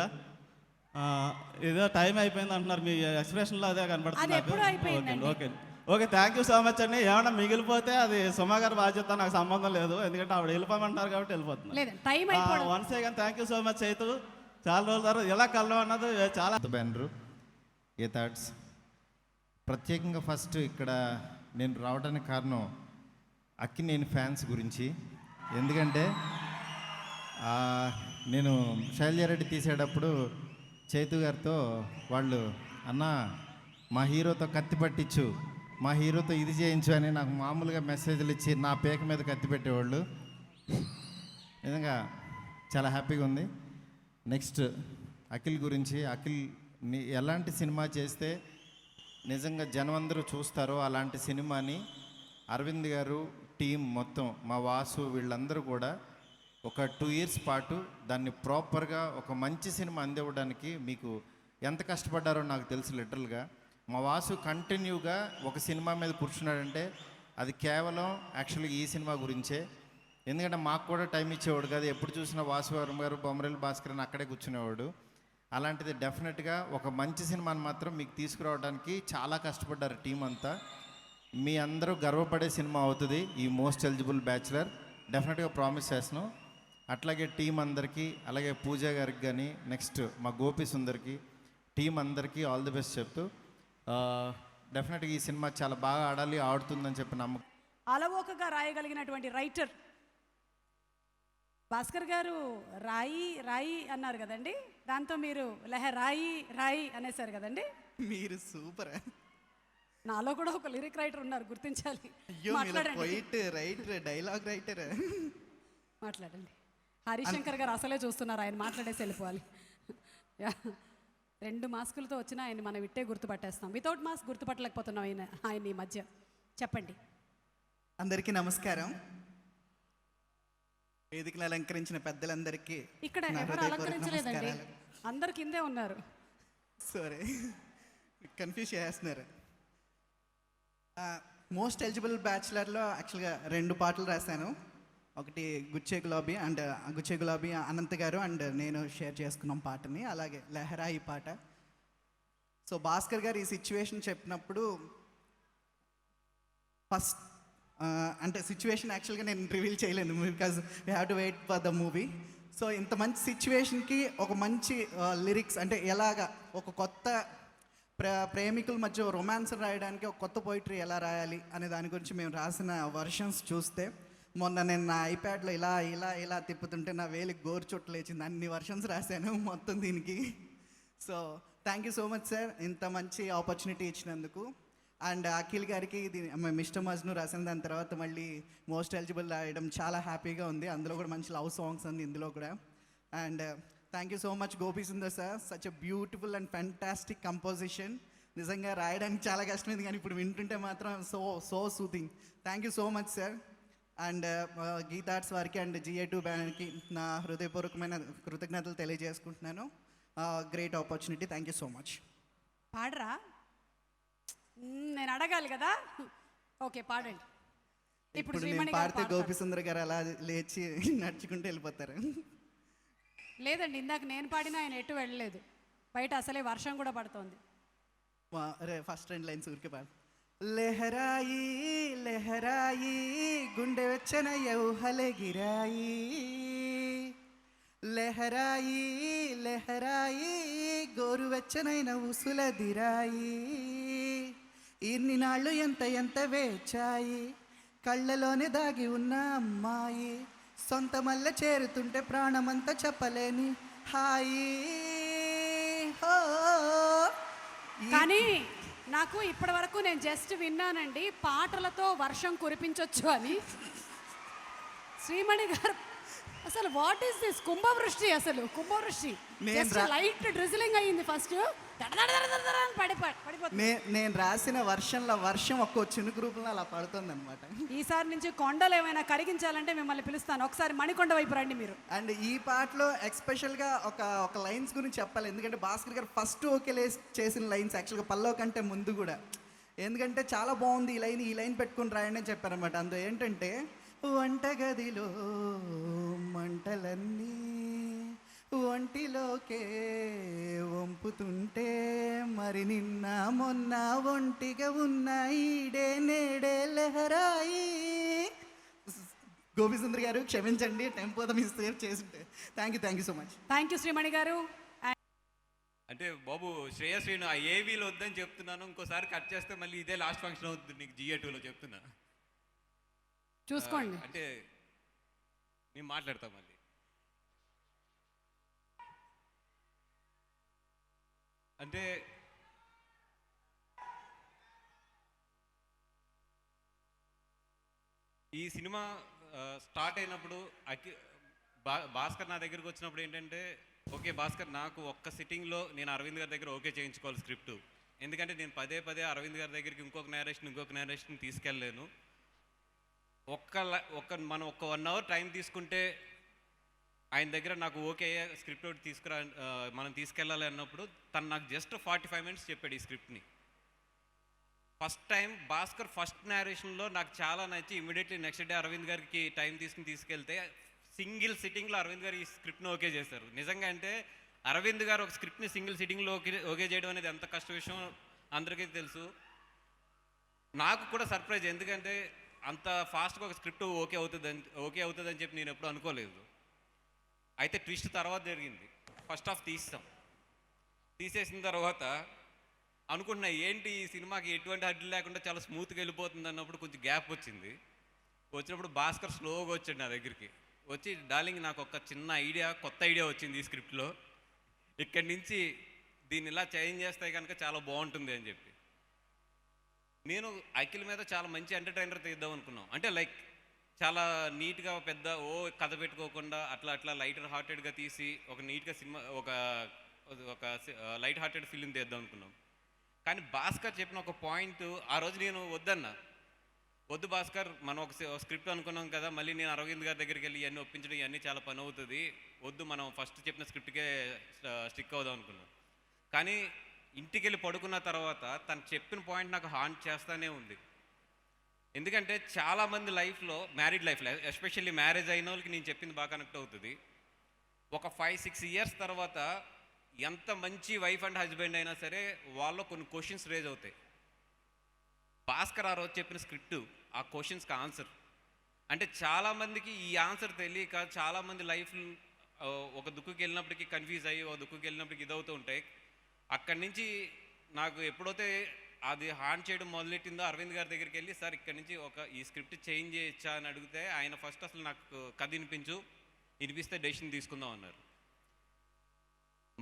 ఏదో టైం అయిపోయింది అంటున్నారు, మీ ఎక్స్ప్రెషన్లో అదే కనబడుతుంది నాకు. Okay okay thank you so much అండి. ఏమన్నా మిగిలిపోతే అది సుమా గారి బాధ్యత, నాకు సంబంధం లేదు, ఎందుకంటే ఆవిడ వెళ్ళిపోమంటున్నారు కాబట్టి వెళ్ళిపోతున్నాను. Once again thank you so much Chaitu. చాలా రోజుల తర్వాత ఎలా కలవడం అన్నది చాలా బ్యానరు ఏ థాట్స్. ప్రత్యేకంగా ఫస్ట్ ఇక్కడ నేను రావడానికి కారణం అక్కినేని ఫ్యాన్స్ గురించి. ఎందుకంటే నేను శైలజారెడ్డి తీసేటప్పుడు చైతు గారితో వాళ్ళు అన్న మా హీరోతో కత్తి పట్టించు, మా హీరోతో ఇది చేయించు అని నాకు మామూలుగా మెసేజ్లు ఇచ్చి నా పేక మీద కత్తి పెట్టేవాళ్ళు. నిజంగా చాలా హ్యాపీగా ఉంది. నెక్స్ట్ అఖిల్ గురించి, అఖిల్ ఎలాంటి సినిమా చేస్తే నిజంగా జనం అందరూ చూస్తారో అలాంటి సినిమాని అరవింద్ గారు టీం మొత్తం మా వాసు వీళ్ళందరూ కూడా ఒక 2 years పాటు దాన్ని ప్రాపర్గా ఒక మంచి సినిమా అందివ్వడానికి మీకు ఎంత కష్టపడ్డారో నాకు తెలుసు. లిటరల్గా మా వాసు కంటిన్యూగా ఒక సినిమా మీద కూర్చున్నాడంటే అది కేవలం యాక్చువల్గా ఈ సినిమా గురించే. ఎందుకంటే మాకు కూడా టైం ఇచ్చేవాడు కాదు, ఎప్పుడు చూసినా వాసువారం గారు బొమ్మరేలు భాస్కర్ అని అక్కడే కూర్చునేవాడు. అలాంటిది డెఫినెట్గా ఒక మంచి సినిమాని మాత్రం మీకు తీసుకురావడానికి చాలా కష్టపడ్డారు టీం అంతా. మీ అందరూ గర్వపడే సినిమా అవుతుంది ఈ మోస్ట్ ఎలిజిబుల్ బ్యాచులర్, డెఫినెట్గా ప్రామిస్ చేస్తున్నాం. అట్లాగే టీం అందరికీ, అలాగే పూజ గారికి కానీ, నెక్స్ట్ మా గోపి సుందర్కి, టీం అందరికీ ఆల్ ది బెస్ట్ చెప్తూ డెఫినెట్గా ఈ సినిమా చాలా బాగా ఆడాలి, ఆడుతుందని చెప్పి నమ్మకం. అలవోకగా రాయగలిగినటువంటి రైటర్ భాస్కర్ గారు రాయి అన్నారు కదండి, దాంతో మీరు రాయి అనేసారు కదండి. మీరు సూపర్. నాలో కూడా ఒక లిరిక్ రైటర్ ఉన్నారు, గుర్తించాలి. Writer, dialogue writer. మాట్లాడండి. హరిశంకర్ గారు అసలే చూస్తున్నారు, ఆయన మాట్లాడేసి వెళ్ళిపోవాలి. 2 మాస్కులతో వచ్చినా ఆయన మనం ఇట్టే గుర్తుపట్టేస్తాం, వితౌట్ మాస్క్ గుర్తుపట్టలేకపోతున్నాం ఆయన ఈ మధ్య. చెప్పండి. అందరికీ నమస్కారం. వేదికను అలంకరించిన పెద్దలందరికీ ఇక్కడ నా ఎవరు హృదయపూర్వక అలంకరించలేదండి, నమస్కారాలు. అందరు కిందే ఉన్నారు. సారీ, కన్ఫ్యూజ్ చేస్తున్నారు. మోస్ట్ ఎలిజిబుల్ బ్యాచులర్లో యాక్చువల్గా 2 పాటలు రాశాను. ఒకటి గుచ్చే గులాబీ అండ్ గుచ్చే గులాబీ అనంత్ గారు అండ్ నేను షేర్ చేసుకున్నాం పాటని. అలాగే లెహరా ఈ పాట. సో భాస్కర్ గారు ఈ సిచ్యువేషన్ చెప్పినప్పుడు ఫస్ట్ అంటే సిచ్యువేషన్ యాక్చువల్గా నేను రివీల్ చేయలేను because we have to wait for the movie. So ఇంత మంచి సిచ్యువేషన్కి ఒక మంచి లిరిక్స్ అంటే ఎలాగా ఒక కొత్త ప్రేమికుల మధ్య రొమాన్స్ రాయడానికి ఒక కొత్త పోయిటరీ ఎలా రాయాలి అనే దాని గురించి మేము రాసిన వర్షన్స్ చూస్తే మొన్న నేను నా ఐప్యాడ్లో ఇలా ఇలా ఇలా తిప్పుతుంటే నా వేలికి గోరు చుట్టు లేచింది. అన్ని వర్షన్స్ రాశాను మొత్తం దీనికి. So thank you so much sir ఇంత మంచి ఆపర్చునిటీ ఇచ్చినందుకు. అండ్ అఖిల్ గారికి ఇది మిస్టర్ మజ్ను రాసిన దాని తర్వాత మళ్ళీ మోస్ట్ ఎలిజిబుల్ రాయడం చాలా హ్యాపీగా ఉంది. అందులో కూడా మంచి లవ్ సాంగ్స్ ఉంది ఇందులో కూడా. And thank you so much Gopi Sundar sir, such a beautiful and fantastic composition. నిజంగా రాయడానికి చాలా కష్టమైంది కానీ ఇప్పుడు వింటుంటే మాత్రం so soothing. Thank you so much sir. And Geetha Arts వారికి అండ్ GA2 బ్యానర్కి నా హృదయపూర్వకమైన కృతజ్ఞతలు తెలియజేసుకుంటున్నాను. Great opportunity. Thank you so much. పాడరా? నేను అడగాలి కదా. ఓకే పాడండి. ఇప్పుడు నేను శ్రీమణి గారు పాడితే పాడతారు. గోపి సుందర్ గారు అలా లేచి నడుచుకుంటూ వెళ్ళిపోతారు. లేదండి, ఇందాక నేను పాడినా ఆయన ఎటు వెళ్ళలేదు. బయట అసలే వర్షం కూడా పడుతోంది. ఫస్ట్ 2 లైన్స్ ఊరికే పాడు. లెహరాయి లెహరాయి గుండె వెచ్చన యౌహలే గిరాయి, లెహరాయి లెహరాయి గోరువెచ్చనైన ఉసుల దిరాయి, ఇన్ని నాళ్ళు ఎంత ఎంత వేచాయి కళ్ళలోనే దాగి ఉన్న అమ్మాయి, సొంత మల్ల చేరుతుంటే ప్రాణమంతా చెప్పలేని హాయి. హో కానీ నాకు ఇప్పటి వరకు నేను జస్ట్ విన్నానండి పాటలతో వర్షం కురిపించొచ్చు అని. శ్రీమణి గారు అసలు వాట్ ఈస్ దిస్? కుంభవృష్టి, అసలు కుంభవృష్టి. లైట్ డ్రిజిలింగ్ అయ్యింది ఫస్ట్, పడిపోతుంది. నేను రాసిన వర్షంలో వర్షం ఒక్కో చినుకు రూపంలో అలా పడుతుంది అనమాట. ఈసారి నుంచి కొండలు ఏమైనా కరిగించాలంటే మిమ్మల్ని పిలుస్తాను. ఒకసారి మణికొండ వైపు రండి మీరు. అండ్ ఈ పాటలో ఎక్స్పెషల్గా ఒక లైన్స్ గురించి చెప్పాలి. ఎందుకంటే భాస్కర్ గారు ఫస్ట్ ఓకే చేసిన లైన్స్ యాక్చువల్గా పల్లవ కంటే ముందు కూడా. ఎందుకంటే చాలా బాగుంది ఈ లైన్ పెట్టుకుని రాయండి అని చెప్పారనమాట. అందులో ఏంటంటే వంటగదిలో మంటలన్నీ ఒంటిలోకే వంపుతుంటే మరి నిన్న మొన్న ఒంటిగా ఉన్న ఈడే నేడే లెహరాయి. గోపిసుందర్ గారు క్షమించండి, టెంపో మిస్టేక్ చేస్తుంటే. Thank you so much. Thank you Shreemani గారు. అంటే బాబు శ్రేయశ్రీను ఆ ఏవీలో వద్దని చెప్తున్నాను, ఇంకోసారి కట్ చేస్తే మళ్ళీ ఇదే లాస్ట్ ఫంక్షన్ అవుతుంది నీకు GA2లో చెప్తున్నా. చూసుకోండి. అంటే నేను మాట్లాడతా మళ్ళీ. అంటే ఈ సినిమా స్టార్ట్ అయినప్పుడు భాస్కర్ నా దగ్గరికి వచ్చినప్పుడు ఏంటంటే, ఓకే భాస్కర్ నాకు ఒక్క సిట్టింగ్లో నేను అరవింద్ గారి దగ్గర ఓకే చేయించుకోవాలి స్క్రిప్ట్. ఎందుకంటే నేను పదే పదే అరవింద్ గారి దగ్గరికి ఇంకొక నేరేషన్ తీసుకెళ్ళలేను. మనం 1 అవర్ టైం తీసుకుంటే ఆయన దగ్గర నాకు ఓకే స్క్రిప్ట్ ఒకటి మనం తీసుకెళ్ళాలి అన్నప్పుడు తను నాకు జస్ట్ 45 మినిట్స్ చెప్పాడు ఈ స్క్రిప్ట్ని. ఫస్ట్ టైం భాస్కర్ ఫస్ట్ నేరేషన్లో నాకు చాలా నచ్చి ఇమీడియట్లీ నెక్స్ట్ డే అరవింద్ గారికి టైం తీసుకెళ్తే సింగిల్ సిట్టింగ్లో అరవింద్ గారు ఈ స్క్రిప్ట్ని ఓకే చేశారు. నిజంగా అంటే అరవింద్ గారు ఒక స్క్రిప్ట్ని సింగిల్ సిట్టింగ్లో ఓకే చేయడం అనేది ఎంత కష్ట విషయం అందరికీ తెలుసు. నాకు కూడా సర్ప్రైజ్, ఎందుకంటే అంత ఫాస్ట్గా ఒక స్క్రిప్ట్ ఓకే అవుతుందని చెప్పి నేను ఎప్పుడు అనుకోలేదు. అయితే ట్విస్ట్ తర్వాత జరిగింది. ఫస్ట్ హాఫ్ తీసేసిన తర్వాత అనుకున్నా ఏంటి ఈ సినిమాకి ఎటువంటి అడ్డు లేకుండా చాలా స్మూత్గా వెళ్ళిపోతుంది అన్నప్పుడు కొంచెం గ్యాప్ వచ్చినప్పుడు భాస్కర్ స్లోగా వచ్చాడు నా దగ్గరికి. వచ్చి డార్లింగ్ నాకు ఒక చిన్న కొత్త ఐడియా వచ్చింది ఈ స్క్రిప్ట్లో, ఇక్కడి నుంచి దీన్ని ఇలా చేంజ్ చేస్తే కనుక చాలా బాగుంటుంది అని చెప్పి. నేను అఖిల్ మీద చాలా మంచి ఎంటర్టైనర్ తీద్దాం అనుకున్నాం. అంటే లైక్ చాలా నీట్గా పెద్ద కథ పెట్టుకోకుండా అట్లా లైటర్ హార్టెడ్గా తీసి ఒక నీట్గా సినిమా ఒక లైట్ హార్టెడ్ ఫిలిం తీద్దాం అనుకున్నాం. కానీ భాస్కర్ చెప్పిన ఒక పాయింట్ ఆ రోజు నేను వద్దన్నా. వద్దు భాస్కర్, మనం ఒక స్క్రిప్ట్ అనుకున్నాం కదా, మళ్ళీ నేను అరవింద్ గారి దగ్గరికి వెళ్ళి ఇవన్నీ ఒప్పించడం ఇవన్నీ చాలా పని అవుతుంది, వద్దు మనం ఫస్ట్ చెప్పిన స్క్రిప్ట్కే స్టిక్ అవుదాం అనుకున్నాం. కానీ ఇంటికి వెళ్ళి పడుకున్న తర్వాత తను చెప్పిన పాయింట్ నాకు హాంట్ చేస్తూనే ఉంది. ఎందుకంటే చాలామంది లైఫ్లో, మ్యారీడ్ లైఫ్లో ఎస్పెషల్లీ మ్యారేజ్ అయిన వాళ్ళకి నేను చెప్పింది బాగా కనెక్ట్ అవుతుంది. ఒక 5-6 ఇయర్స్ తర్వాత ఎంత మంచి వైఫ్ అండ్ హస్బెండ్ అయినా సరే వాళ్ళలో కొన్ని క్వశ్చన్స్ రేజ్ అవుతాయి. భాస్కర్ ఆ రోజు చెప్పిన స్క్రిప్ట్ ఆ క్వశ్చన్స్కి ఆన్సర్. అంటే చాలామందికి ఈ ఆన్సర్ తెలియక చాలామంది లైఫ్ ఒక దుక్కుకి వెళ్ళినప్పటికీ కన్ఫ్యూజ్ అయ్యి, ఒక దుక్కుకి వెళ్ళినప్పటికీ ఇదవుతూ ఉంటాయి. అక్కడి నుంచి నాకు ఎప్పుడైతే అది హాన్ చేయడం మొదలెట్టిందో అరవింద్ గారి దగ్గరికి వెళ్ళి, సార్ ఇక్కడి నుంచి ఈ స్క్రిప్ట్ చేంజ్ చేయొచ్చా అని అడిగితే ఆయన ఫస్ట్ అసలు నాకు కథ వినిపిస్తే డెసిషన్ తీసుకుందాం అన్నారు.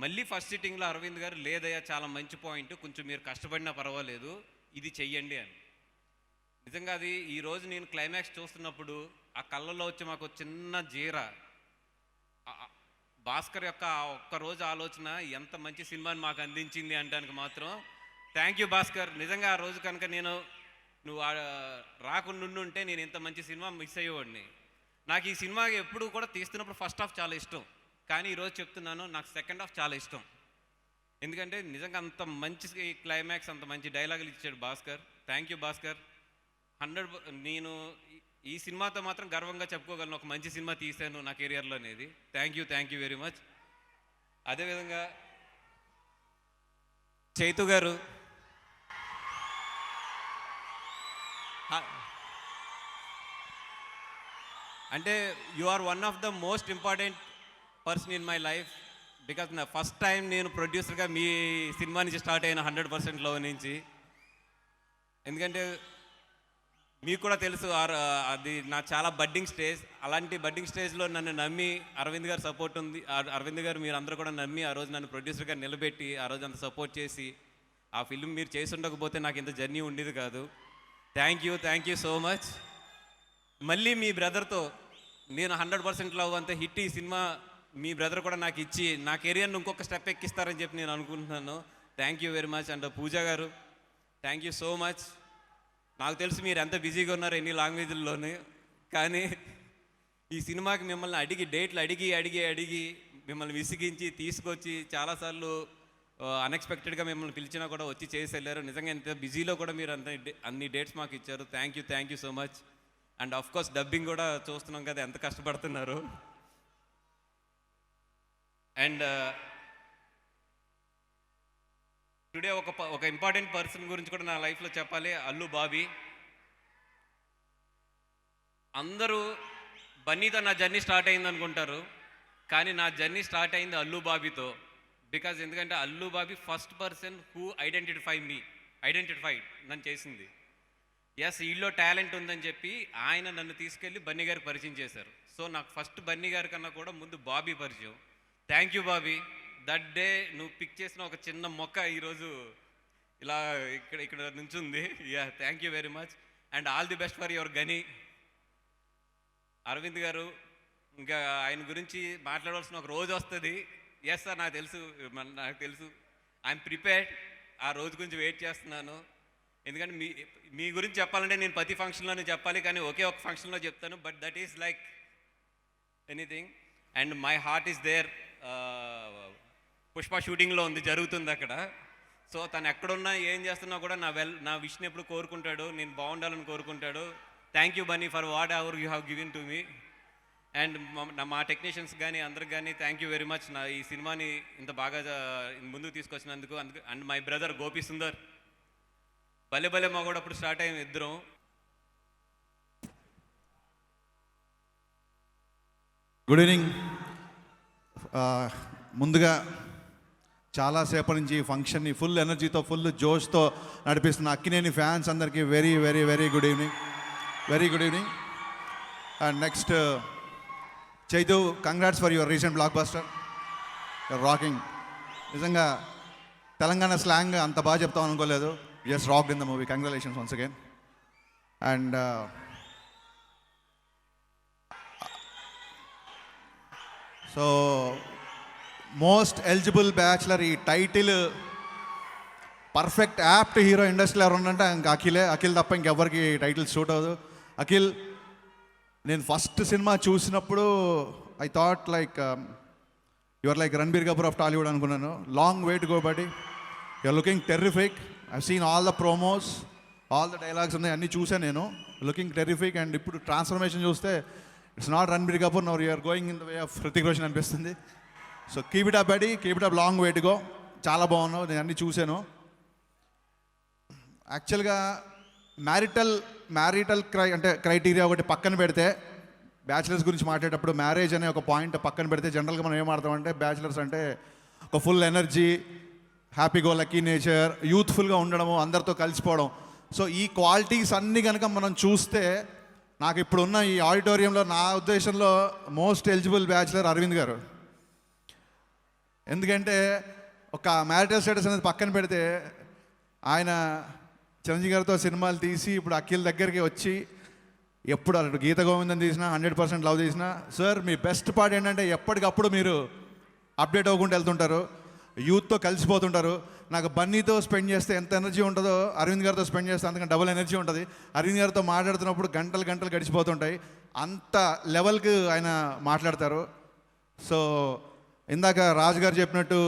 మళ్ళీ ఫస్ట్ సిట్టింగ్లో అరవింద్ గారు, లేదయ్యా చాలా మంచి పాయింట్, కొంచెం మీరు కష్టపడినా పర్వాలేదు, ఇది చెయ్యండి అని. నిజంగా అది ఈరోజు నేను క్లైమాక్స్ చూస్తున్నప్పుడు ఆ కళ్ళల్లో వచ్చి మాకు చిన్న జీర, భాస్కర్ యొక్క ఆ ఒక్కరోజు ఆలోచన ఎంత మంచి సినిమాని మాకు అందించింది అంటానికి మాత్రం థ్యాంక్ యూ భాస్కర్. నిజంగా ఆ రోజు కనుక నువ్వు రాకుండా ఉంటే నేను ఇంత మంచి సినిమా మిస్ అయ్యేవాడిని. నాకు ఈ సినిమా ఎప్పుడు కూడా తీస్తున్నప్పుడు ఫస్ట్ హాఫ్ చాలా ఇష్టం, కానీ ఈరోజు చెప్తున్నాను నాకు సెకండ్ హాఫ్ చాలా ఇష్టం. ఎందుకంటే నిజంగా అంత మంచి క్లైమాక్స్, అంత మంచి డైలాగులు ఇచ్చాడు భాస్కర్. Thank you Bhaskar. 100 ఈ సినిమాతో మాత్రం గర్వంగా చెప్పుకోగలను, ఒక మంచి సినిమా తీశాను నా కెరియర్లో అనేది. Thank you very much. అదేవిధంగా చైతు గారు, అంటే you are one of the most important person in my life. Because నా ఫస్ట్ టైం నేను ప్రొడ్యూసర్గా మీ సినిమా నుంచి స్టార్ట్ అయిన 100%లో నుంచి. ఎందుకంటే మీకు కూడా తెలుసు అది నా చాలా బడ్డింగ్ స్టేజ్. అలాంటి బడ్డింగ్ స్టేజ్లో నన్ను నమ్మి అరవింద్ గారు సపోర్ట్ ఉంది. అరవింద్ గారు మీరు అందరూ కూడా నమ్మి ఆ రోజు నన్ను ప్రొడ్యూసర్గా నిలబెట్టి ఆ రోజు అంత సపోర్ట్ చేసి ఆ ఫిల్మ్ మీరు చేసి ఉండకపోతే నాకు ఇంత జర్నీ ఉండేది కాదు. Thank you so much. మళ్ళీ మీ బ్రదర్తో నేను 100% లవ్ అంత హిట్ ఈ సినిమా మీ బ్రదర్ కూడా నాకు ఇచ్చి నా కెరియర్ని ఇంకొక స్టెప్ ఎక్కిస్తారని చెప్పి నేను అనుకుంటున్నాను. Thank you very much. And Pooja garu, thank you so much. నాకు తెలుసు మీరు ఎంత బిజీగా ఉన్నారు ఎన్ని లాంగ్వేజ్ల్లోనే, కానీ ఈ సినిమాకి మిమ్మల్ని డేట్లు అడిగి మిమ్మల్ని విసిగించి తీసుకొచ్చి చాలాసార్లు అన్ఎక్స్పెక్టెడ్గా మిమ్మల్ని పిలిచినా కూడా వచ్చి చేసి వెళ్ళారు. నిజంగా ఎంత బిజీలో కూడా మీరు అన్ని డేట్స్ మాకు ఇచ్చారు. Thank you so much. And of course dubbing కూడా చూస్తున్నాం కదా ఎంత కష్టపడుతున్నారు. అండ్ టుడే ఒక ఇంపార్టెంట్ పర్సన్ గురించి కూడా నా లైఫ్లో చెప్పాలి, అల్లు బాబీ. అందరూ బన్నీతో నా జర్నీ స్టార్ట్ అయింది అనుకుంటారు, కానీ నా జర్నీ స్టార్ట్ అయింది అల్లు బాబీతో. బికాజ్ ఎందుకంటే Allu Bobby first person who identified నన్ను చేసింది. ఎస్, వీళ్ళలో టాలెంట్ ఉందని చెప్పి ఆయన నన్ను తీసుకెళ్ళి బన్నీ గారికి పరిచయం చేశారు. సో నాకు ఫస్ట్ బన్నీ గారి కన్నా కూడా ముందు బాబీ పరిచయం. Thank you Bobby. That day నువ్వు పిక్ చేసిన ఒక చిన్న మొక్క ఈరోజు ఇలా ఇక్కడ నుంచుంది. Thank you very much. And all the best for your Ghani. Aravind గారు, ఇంకా ఆయన గురించి మాట్లాడవలసిన ఒక రోజు వస్తుంది. ఎస్ సార్, నాకు తెలుసు. I'm prepared. ఆ రోజు గురించి వెయిట్ చేస్తున్నాను. ఎందుకంటే మీ గురించి చెప్పాలంటే నేను ప్రతి ఫంక్షన్లోనే చెప్పాలి, కానీ ఒకే ఒక ఫంక్షన్లో చెప్తాను. But that is like anything. And my heart is there. Pushpa షూటింగ్లో జరుగుతుంది అక్కడ. సో తను ఎక్కడున్నా ఏం చేస్తున్నా కూడా నా విష్ని ఎప్పుడు కోరుకుంటాడు, నేను బాగుండాలని కోరుకుంటాడు. Thank you Bunny for what ever you have given to me. And మా టెక్నీషియన్స్ కానీ అందరికి కానీ థ్యాంక్ యూ వెరీ మచ్. ఈ సినిమాని ఇంత బాగా ముందుకు తీసుకొచ్చినందుకు. And my brother Gopi Sundar, భలే మా కూడా అప్పుడు స్టార్ట్ అయ్యాం ఇద్దరం. Good evening. ముందుగా చాలాసేపటి నుంచి ఈ ఫంక్షన్ని ఫుల్ ఎనర్జీతో ఫుల్ జోష్తో నడిపిస్తున్న అక్కినేని ఫ్యాన్స్ అందరికీ very very very good evening. And next Chaitu, congrats for your recent block buster. Your rocking. నిజంగా తెలంగాణ స్లాంగ్ అంత బాగా చెప్తాం అనుకోలేదు. Just rocked in the movie. Congratulations once again. And so most eligible bachelor, ఈ title perfect apt hero ఇండస్ట్రీలో ఎవరు ఉన్నారంటే ఇంకా అఖిల్ తప్ప ఇంకెవ్వరికి టైటిల్ సూట్ అవ్వదు. అఖిల్, నేను ఫస్ట్ సినిమా చూసినప్పుడు I thought like your like Ranbir Kapoor of Tollywood అనుకున్నాను. Long way to go buddy, you're looking terrific. I seen all the promos, all the dialogues ఉన్నాయి, అన్నీ చూసాను నేను. Looking terrific. అండ్ ఇప్పుడు ట్రాన్స్ఫర్మేషన్ చూస్తే it's not Ranbir Kapoor, now you're going in the way of Hrithik Roshan అనిపిస్తుంది. So keep it up buddy, keep it up, long way to go. చాలా బాగున్నావు, నేను అన్నీ చూశాను. యాక్చువల్గా మ్యారిటల్ క్రైటీరియా ఒకటి పక్కన పెడితే, బ్యాచిలర్స్ గురించి మాట్లాడేటప్పుడు మ్యారేజ్ అనే ఒక పాయింట్ పక్కన పెడితే జనరల్గా మనం ఏం ఆడతామంటే బ్యాచిలర్స్ అంటే ఒక full energy, happy go lucky nature, యూత్ఫుల్గా ఉండడము, అందరితో కలిసిపోవడం. సో ఈ క్వాలిటీస్ అన్నీ కనుక మనం చూస్తే నాకు ఇప్పుడున్న ఈ ఆడిటోరియంలో నా ఉద్దేశంలో మోస్ట్ ఎలిజిబుల్ బ్యాచిలర్ అరవింద్ గారు. ఎందుకంటే ఒక మ్యారిటల్ స్టేటస్ అనేది పక్కన పెడితే ఆయన చిరంజీవి గారితో సినిమాలు తీసి ఇప్పుడు అఖిల్ దగ్గరికి వచ్చి ఎప్పుడు అటు గీత గోవిందం తీసినా 100% లవ్ చేసినా, సార్ మీ బెస్ట్ పార్ట్ ఏంటంటే ఎప్పటికప్పుడు మీరు అప్డేట్ అవ్వకుండా వెళ్తుంటారు, యూత్తో కలిసిపోతుంటారు. నాకు బన్నీతో స్పెండ్ చేస్తే ఎంత ఎనర్జీ ఉంటుందో అరవింద్ గారితో స్పెండ్ చేస్తే అంతకన్నా డబుల్ ఎనర్జీ ఉంటుంది. అరవింద్ గారితో మాట్లాడుతున్నప్పుడు గంటలు గడిచిపోతుంటాయి, అంత లెవెల్కి ఆయన మాట్లాడతారు. సో ఇందాక రాజు గారు చెప్పినట్టు,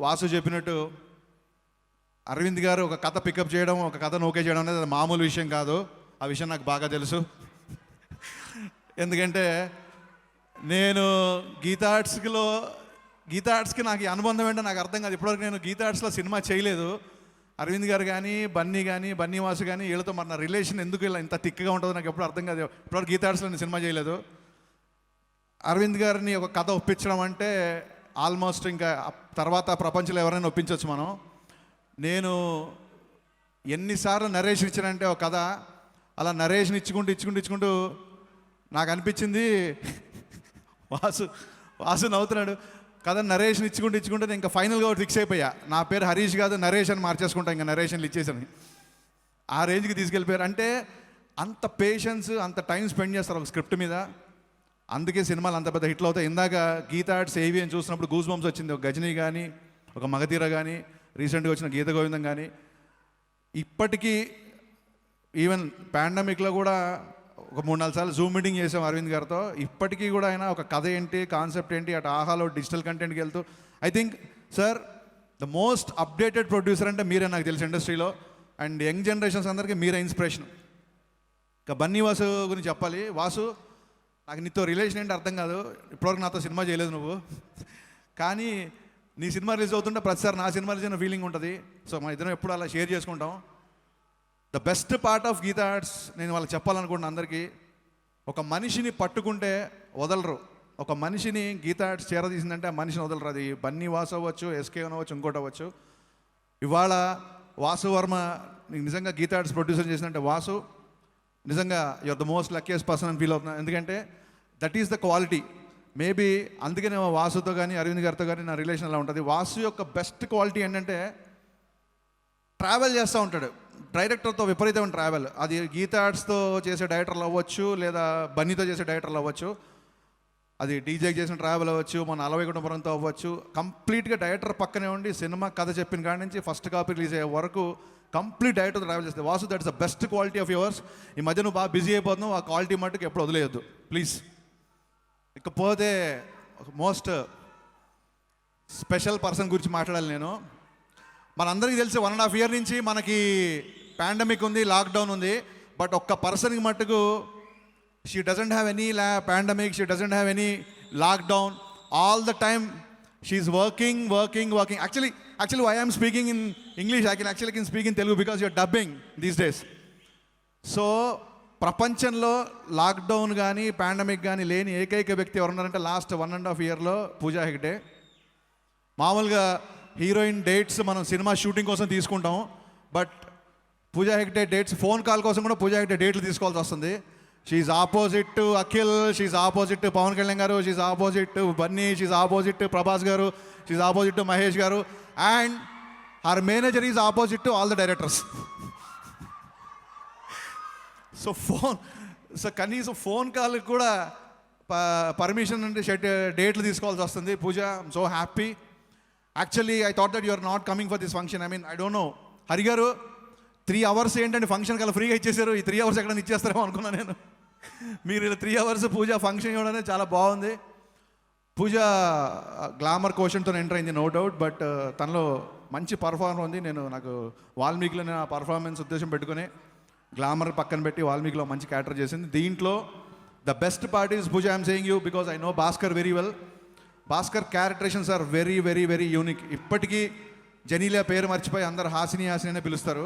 వాసు చెప్పినట్టు, అరవింద్ గారు ఒక కథ పికప్ చేయడం, ఒక కథను ఓకే చేయడం అనేది అది మామూలు విషయం కాదు. ఆ విషయం నాకు బాగా తెలుసు. ఎందుకంటే నేను గీతా ఆర్ట్స్కి నాకు ఈ అనుబంధం ఏంటో నాకు అర్థం కాదు. ఇప్పటివరకు నేను గీతా ఆర్ట్స్లో సినిమా చేయలేదు. అరవింద్ గారు కానీ బన్నీ వాసు కానీ వీళ్ళతో మన రిలేషన్ ఎందుకు ఇలా ఇంత థిక్గా ఉంటుందో నాకు ఎప్పుడు అర్థం కాదు. ఇప్పటివరకు గీతా ఆర్ట్స్లో నేను సినిమా చేయలేదు. అరవింద్ గారిని ఒక కథ ఒప్పించడం అంటే ఆల్మోస్ట్ ఇంకా తర్వాత ప్రపంచంలో ఎవరైనా ఒప్పించవచ్చు మనం. నేను ఎన్నిసార్లు నరేషన్ ఇచ్చానంటే ఒక కథ, అలా నరేషన్ ఇచ్చుకుంటూ నాకు అనిపించింది, వాసు నవ్వుతున్నాడు, కథ నరేషన్ ఇచ్చుకుంటూ నేను ఇంకా ఫైనల్గా ఒకటి ఫిక్స్ అయిపోయా, నా పేరు హరీష్ కాదు నరేష్ అని మార్చేసుకుంటా, ఇంకా నరేషన్లు ఇచ్చేసాను. ఆ రేంజ్కి తీసుకెళ్ళిపోయారు. అంటే అంత పేషెన్స్, అంత టైం స్పెండ్ చేస్తారు ఒక స్క్రిప్ట్ మీద. అందుకే సినిమాలు అంత పెద్ద హిట్లు అవుతాయి. ఇందాక గీతా ఆర్ట్స్ ఏవి అని చూసినప్పుడు గూస్ బంప్స్ వచ్చింది. ఒక గజనీ కానీ, ఒక మగధీర కానీ, రీసెంట్గా వచ్చిన గీత గోవిందం కానీ. ఇప్పటికీ ఈవెన్ పాండమిక్లో కూడా ఒక 3-4 సార్లు జూమ్ మీటింగ్ చేసాం అరవింద్ గారితో. ఇప్పటికీ కూడా ఆయన ఒక కథ ఏంటి, కాన్సెప్ట్ ఏంటి, అటు ఆహాలో డిజిటల్ కంటెంట్కి వెళ్తూ, I think sir the most updated producer అంటే మీరే నాకు తెలిసి ఇండస్ట్రీలో. అండ్ యంగ్ జనరేషన్స్ అందరికీ మీరే ఇన్స్పిరేషన్. ఇంకా బన్నీ వాసు గురించి చెప్పాలి. వాసు, నాకు నీతో రిలేషన్ ఏంటి అర్థం కాదు, ఇప్పటివరకు నాతో సినిమా చేయలేదు నువ్వు, కానీ నీ సినిమా రిలీజ్ అవుతుంటే ప్రతిసారి నా సినిమా రిలీజ్ అయిన ఫీలింగ్ ఉంటుంది. సో మన ఇద్దరం ఎప్పుడు అలా షేర్ చేసుకుంటాం. The best part of Geetha Arts నేను వాళ్ళకి చెప్పాలనుకుంటున్నా అందరికీ, ఒక మనిషిని పట్టుకుంటే వదలరు. ఒక మనిషిని గీతా ఆర్ట్స్ చేరదీసిందంటే ఆ మనిషిని వదలరు. అది బన్నీ వాసు అవ్వచ్చు, ఎస్కే అవ్వచ్చు, ఇంకోటి అవ్వచ్చు. ఇవాళ వాసు వర్మ నీకు నిజంగా గీతా ఆర్ట్స్ ప్రొడ్యూసర్ చేసిందంటే వాసు నిజంగా you're the most luckiest person అని ఫీల్ అవుతున్నాను. ఎందుకంటే that is the quality. Maybe అందుకే నేను వాసుతో కానీ అరవింద్ గారితో కానీ నా రిలేషన్ అలా ఉంటుంది. వాసు యొక్క బెస్ట్ క్వాలిటీ ఏంటంటే ట్రావెల్ చేస్తూ ఉంటాడు. డైరెక్టర్తో విపరీతమైన ట్రావెల్. అది గీతా ఆర్ట్స్తో చేసే డైరెక్టర్లు అవ్వచ్చు, లేదా బన్నీతో చేసే డైరెక్టర్లు అవ్వచ్చు, అది డీజేకి చేసిన ట్రావెల్ అవ్వచ్చు, మన 40 కుటుంబంతో అవ్వచ్చు. కంప్లీట్గా డైరెక్టర్ పక్కనే ఉండి సినిమా కథ చెప్పిన కాడి నుంచి ఫస్ట్ కాపీ రిలీజ్ అయ్యే వరకు కంప్లీట్ డైరెక్టర్తో ట్రావెల్ చేస్తే Vasu, that is the best quality of yours. ఈ మధ్య నువ్వు బాగా బిజీ అయిపోతున్నావు, ఆ క్వాలిటీ మట్టుకు ఎప్పుడు వదిలేయొద్దు ప్లీజ్. ఇకపోతే మోస్ట్ స్పెషల్ పర్సన్ గురించి మాట్లాడాలి నేను. మనందరికీ తెలిసి 1.5 year నుంచి మనకి పాండమిక్ ఉంది, లాక్డౌన్ ఉంది. బట్ ఒక్క పర్సన్కి మట్టుకు she doesn't have any pandemic, she doesn't have any lockdown. All the time she is working. Actually, why I am speaking in English, I can speak in Telugu because you are dubbing these days. So ప్రపంచంలో lockdown కానీ pandemic కానీ లేని ఏకైక వ్యక్తి ఎవరున్నారంటే last 1.5 yearలో Pooja Hegde. మామూలుగా heroine dates మనం cinema shooting కోసం తీసుకుంటాం, but Pooja Hegde dates phone call కోసం కూడా పూజా హెగ్డే డేట్లు తీసుకోవాల్సి వస్తుంది. She's opposite to Akhil, she's opposite to Pawan Kalyan garu, she's opposite to Bunny, she's opposite to Prabhas garu, she's opposite to Mahesh garu, and her manager is opposite to all the directors. So కనీసం phone call కూడా permission అంటే డేట్లు తీసుకోవాల్సి వస్తుంది. Pooja, I'm so happy. Actually, I thought that you are not coming for this function. I mean, I don't know హరిగారు 3 hours ఏంటంటే function కల్లా ఫ్రీగా ఇచ్చేసారు. ఈ 3 అవర్స్ ఎక్కడ ఇచ్చేస్తారేమో అనుకున్నాను నేను. మీరు ఇలా 3 అవర్స్ పూజ ఫంక్షన్ ఇవ్వడం అనేది చాలా బాగుంది. పూజ గ్లామర్ క్వశ్చన్తో ఎంటర్ అయింది, నో డౌట్. బట్ తనలో మంచి పర్ఫార్మర్ ఉంది. నాకు వాల్మీకిలో నేను ఆ పర్ఫార్మెన్స్ ఉద్దేశం పెట్టుకుని గ్లామర్ పక్కన పెట్టి వాల్మీకిలో మంచి క్యారెక్టర్ చేసింది. దీంట్లో the best part is Pooja, I'm saying you because I know Bhaskar very well. Bhaskar characterisations are very very very unique. ఇప్పటికీ జనీలియా పేరు మర్చిపోయి అందరు హాసిని హాసిని అనే పిలుస్తారు.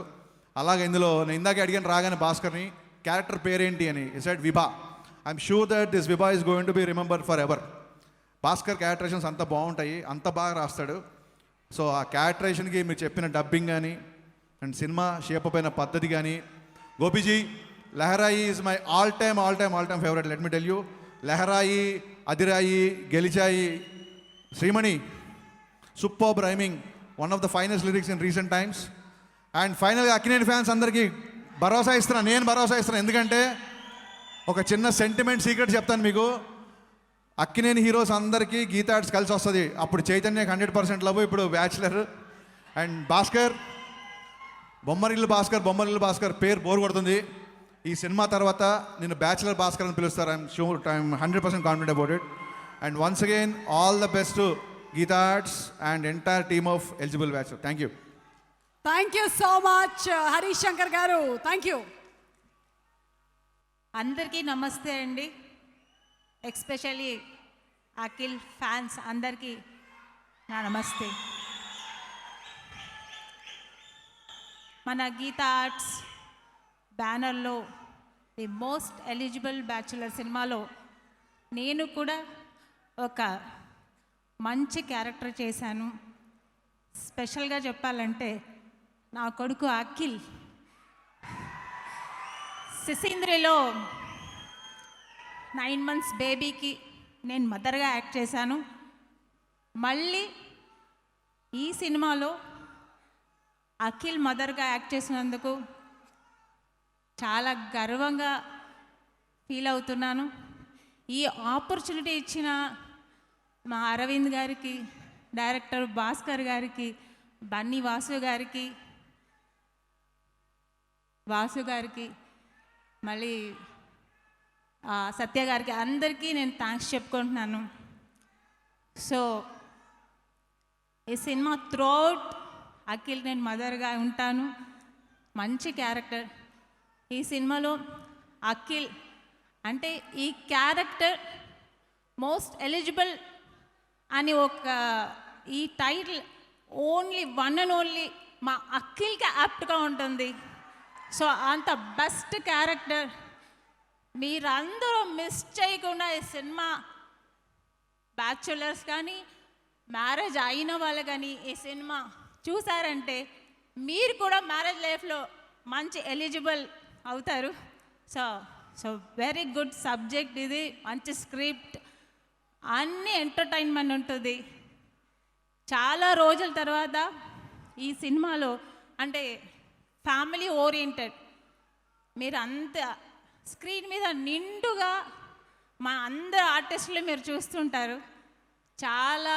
అలాగే ఇందులో నేను ఇందాకే అడిగాను రాగానే భాస్కర్ని, క్యారెక్టర్ పేరేంటి అని. ఈ side Vibha. I'm sure that this Vibha is going to be remember forever. Bhaskar characterisations అంత బాగుంటాయి, అంత బాగా రాస్తాడు. సో ఆ క్యారెక్టరేషన్కి మీరు చెప్పిన డబ్బింగ్ కానీ అండ్ సినిమా షేప్ అయిన పద్ధతి కానీ. Gopiji, Leharaayi is my all time favourite. Let me tell you, Leharaayi, అదిరాయి, గెలిచాయి, Sreemani, superb rhyming, one of the finest lyrics in recent times. And ఫైనల్గా అక్కినేని ఫ్యాన్స్ అందరికీ భరోసా ఇస్తున్నాను, నేను భరోసా ఇస్తున్నాను. ఎందుకంటే ఒక చిన్న సెంటిమెంట్ సీక్రెట్ చెప్తాను మీకు. అక్కినేని హీరోస్ అందరికీ గీతా ఆర్ట్స్ కలిసి వస్తుంది. అప్పుడు చైతన్యకి 100% లవ్, ఇప్పుడు బ్యాచులర్. అండ్ భాస్కర్, బొమ్మరిల్లు భాస్కర్ పేరు బోర్ కొడుతుంది. ఈ సినిమా తర్వాత నేను బ్యాచులర్ భాస్కర్ అని పిలుస్తారు. I'm sure, I'm 100% confident about it. And once again all the best to Geetha Arts and entire team of eligible bachelor. Thank you. Thank you so much Harish Shankar garu. Thank you. అందరికీ నమస్తే అండి. ఎస్పెషల్లీ అఖిల్ ఫ్యాన్స్ అందరికీ నా నమస్తే. మన గీతా ఆర్ట్స్ బ్యానర్లో ది మోస్ట్ ఎలిజిబుల్ బ్యాచులర్ సినిమాలో నేను కూడా ఒక మంచి క్యారెక్టర్ చేశాను. స్పెషల్గా చెప్పాలంటే నా కొడుకు అఖిల్ శిశీంద్రిలో 9 months బేబీకి నేను మదర్గా యాక్ట్ చేశాను. మళ్ళీ ఈ సినిమాలో అఖిల్ మదర్గా యాక్ట్ చేసినందుకు చాలా గర్వంగా ఫీల్ అవుతున్నాను. ఈ ఆపర్చునిటీ ఇచ్చిన మా అరవింద్ గారికి, డైరెక్టర్ భాస్కర్ గారికి, బన్నీ వాసు గారికి మళ్ళీ సత్య గారికి అందరికీ నేను థ్యాంక్స్ చెప్పుకుంటున్నాను. సో ఈ సినిమా త్రూఅవుట్ అఖిల్ నేను మదర్గా ఉంటాను. మంచి క్యారెక్టర్ ఈ సినిమాలో. అఖిల్ అంటే ఈ క్యారెక్టర్ మోస్ట్ ఎలిజిబుల్ అని ఈ title only one and only మా అఖిల్కి యాప్ట్గా ఉంటుంది. సో అంత బెస్ట్ క్యారెక్టర్ మీరందరూ మిస్ చేయకుండా ఈ సినిమా బ్యాచులర్స్ కానీ మ్యారేజ్ అయిన వాళ్ళు కానీ ఈ సినిమా చూసారంటే మీరు కూడా మ్యారేజ్ లైఫ్లో మంచి ఎలిజిబుల్ అవుతారు. సో వెరీ గుడ్ సబ్జెక్ట్ ఇది, మంచి స్క్రిప్ట్, అన్ని ఎంటర్టైన్మెంట్ ఉంటుంది. చాలా రోజుల తర్వాత ఈ సినిమాలో అంటే ఫ్యామిలీ ఓరియంటెడ్ మీరు అంత స్క్రీన్ మీద నిండుగా మా అందరు ఆర్టిస్టులు మీరు చూస్తుంటారు. చాలా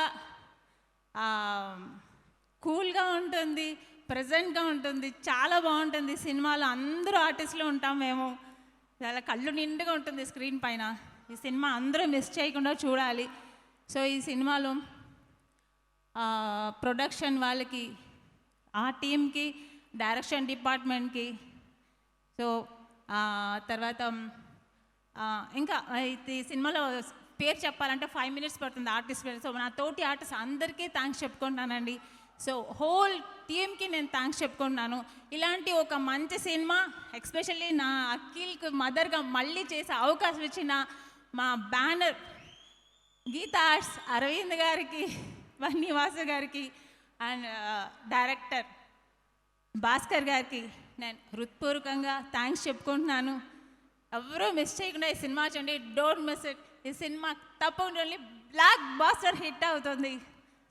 కూల్గా ఉంటుంది, ప్రజెంట్గా ఉంటుంది, చాలా బాగుంటుంది. సినిమాలో అందరూ ఆర్టిస్టులు ఉంటాం మేము. చాలా కళ్ళు నిండుగా ఉంటుంది స్క్రీన్ పైన. ఈ సినిమా అందరూ మిస్ చేయకుండా చూడాలి. సో ఈ సినిమాలో ప్రొడక్షన్ వాళ్ళకి, ఆ టీంకి, డైరెక్షన్ డిపార్ట్మెంట్కి, సో తర్వాత ఇంకా ఈ సినిమాలో పేరు చెప్పాలంటే 5 minutes పడుతుంది ఆర్టిస్ట్ పేరు. సో నా తోటి ఆర్టిస్ట్ అందరికీ థ్యాంక్స్ చెప్పుకుంటున్నానండి. సో హోల్ టీమ్కి నేను థ్యాంక్స్ చెప్పుకుంటున్నాను. ఇలాంటి ఒక మంచి సినిమా ఎస్పెషల్లీ నా అఖిల్కి మదర్గా మళ్ళీ చేసే అవకాశం ఇచ్చిన మా బ్యానర్ గీతా ఆర్ట్స్ అరవింద్ గారికి, బన్నీ వాసు గారికి అండ్ డైరెక్టర్ భాస్కర్ గారికి నేను హృత్పూర్వకంగా థ్యాంక్స్ చెప్పుకుంటున్నాను. ఎవరూ మిస్ చేయకుండా ఈ సినిమా చూడండి, డోంట్ మిస్ ఇట్. ఈ సినిమా తప్పకుండా బ్లాక్ బాస్టర్ హిట్ అవుతుంది.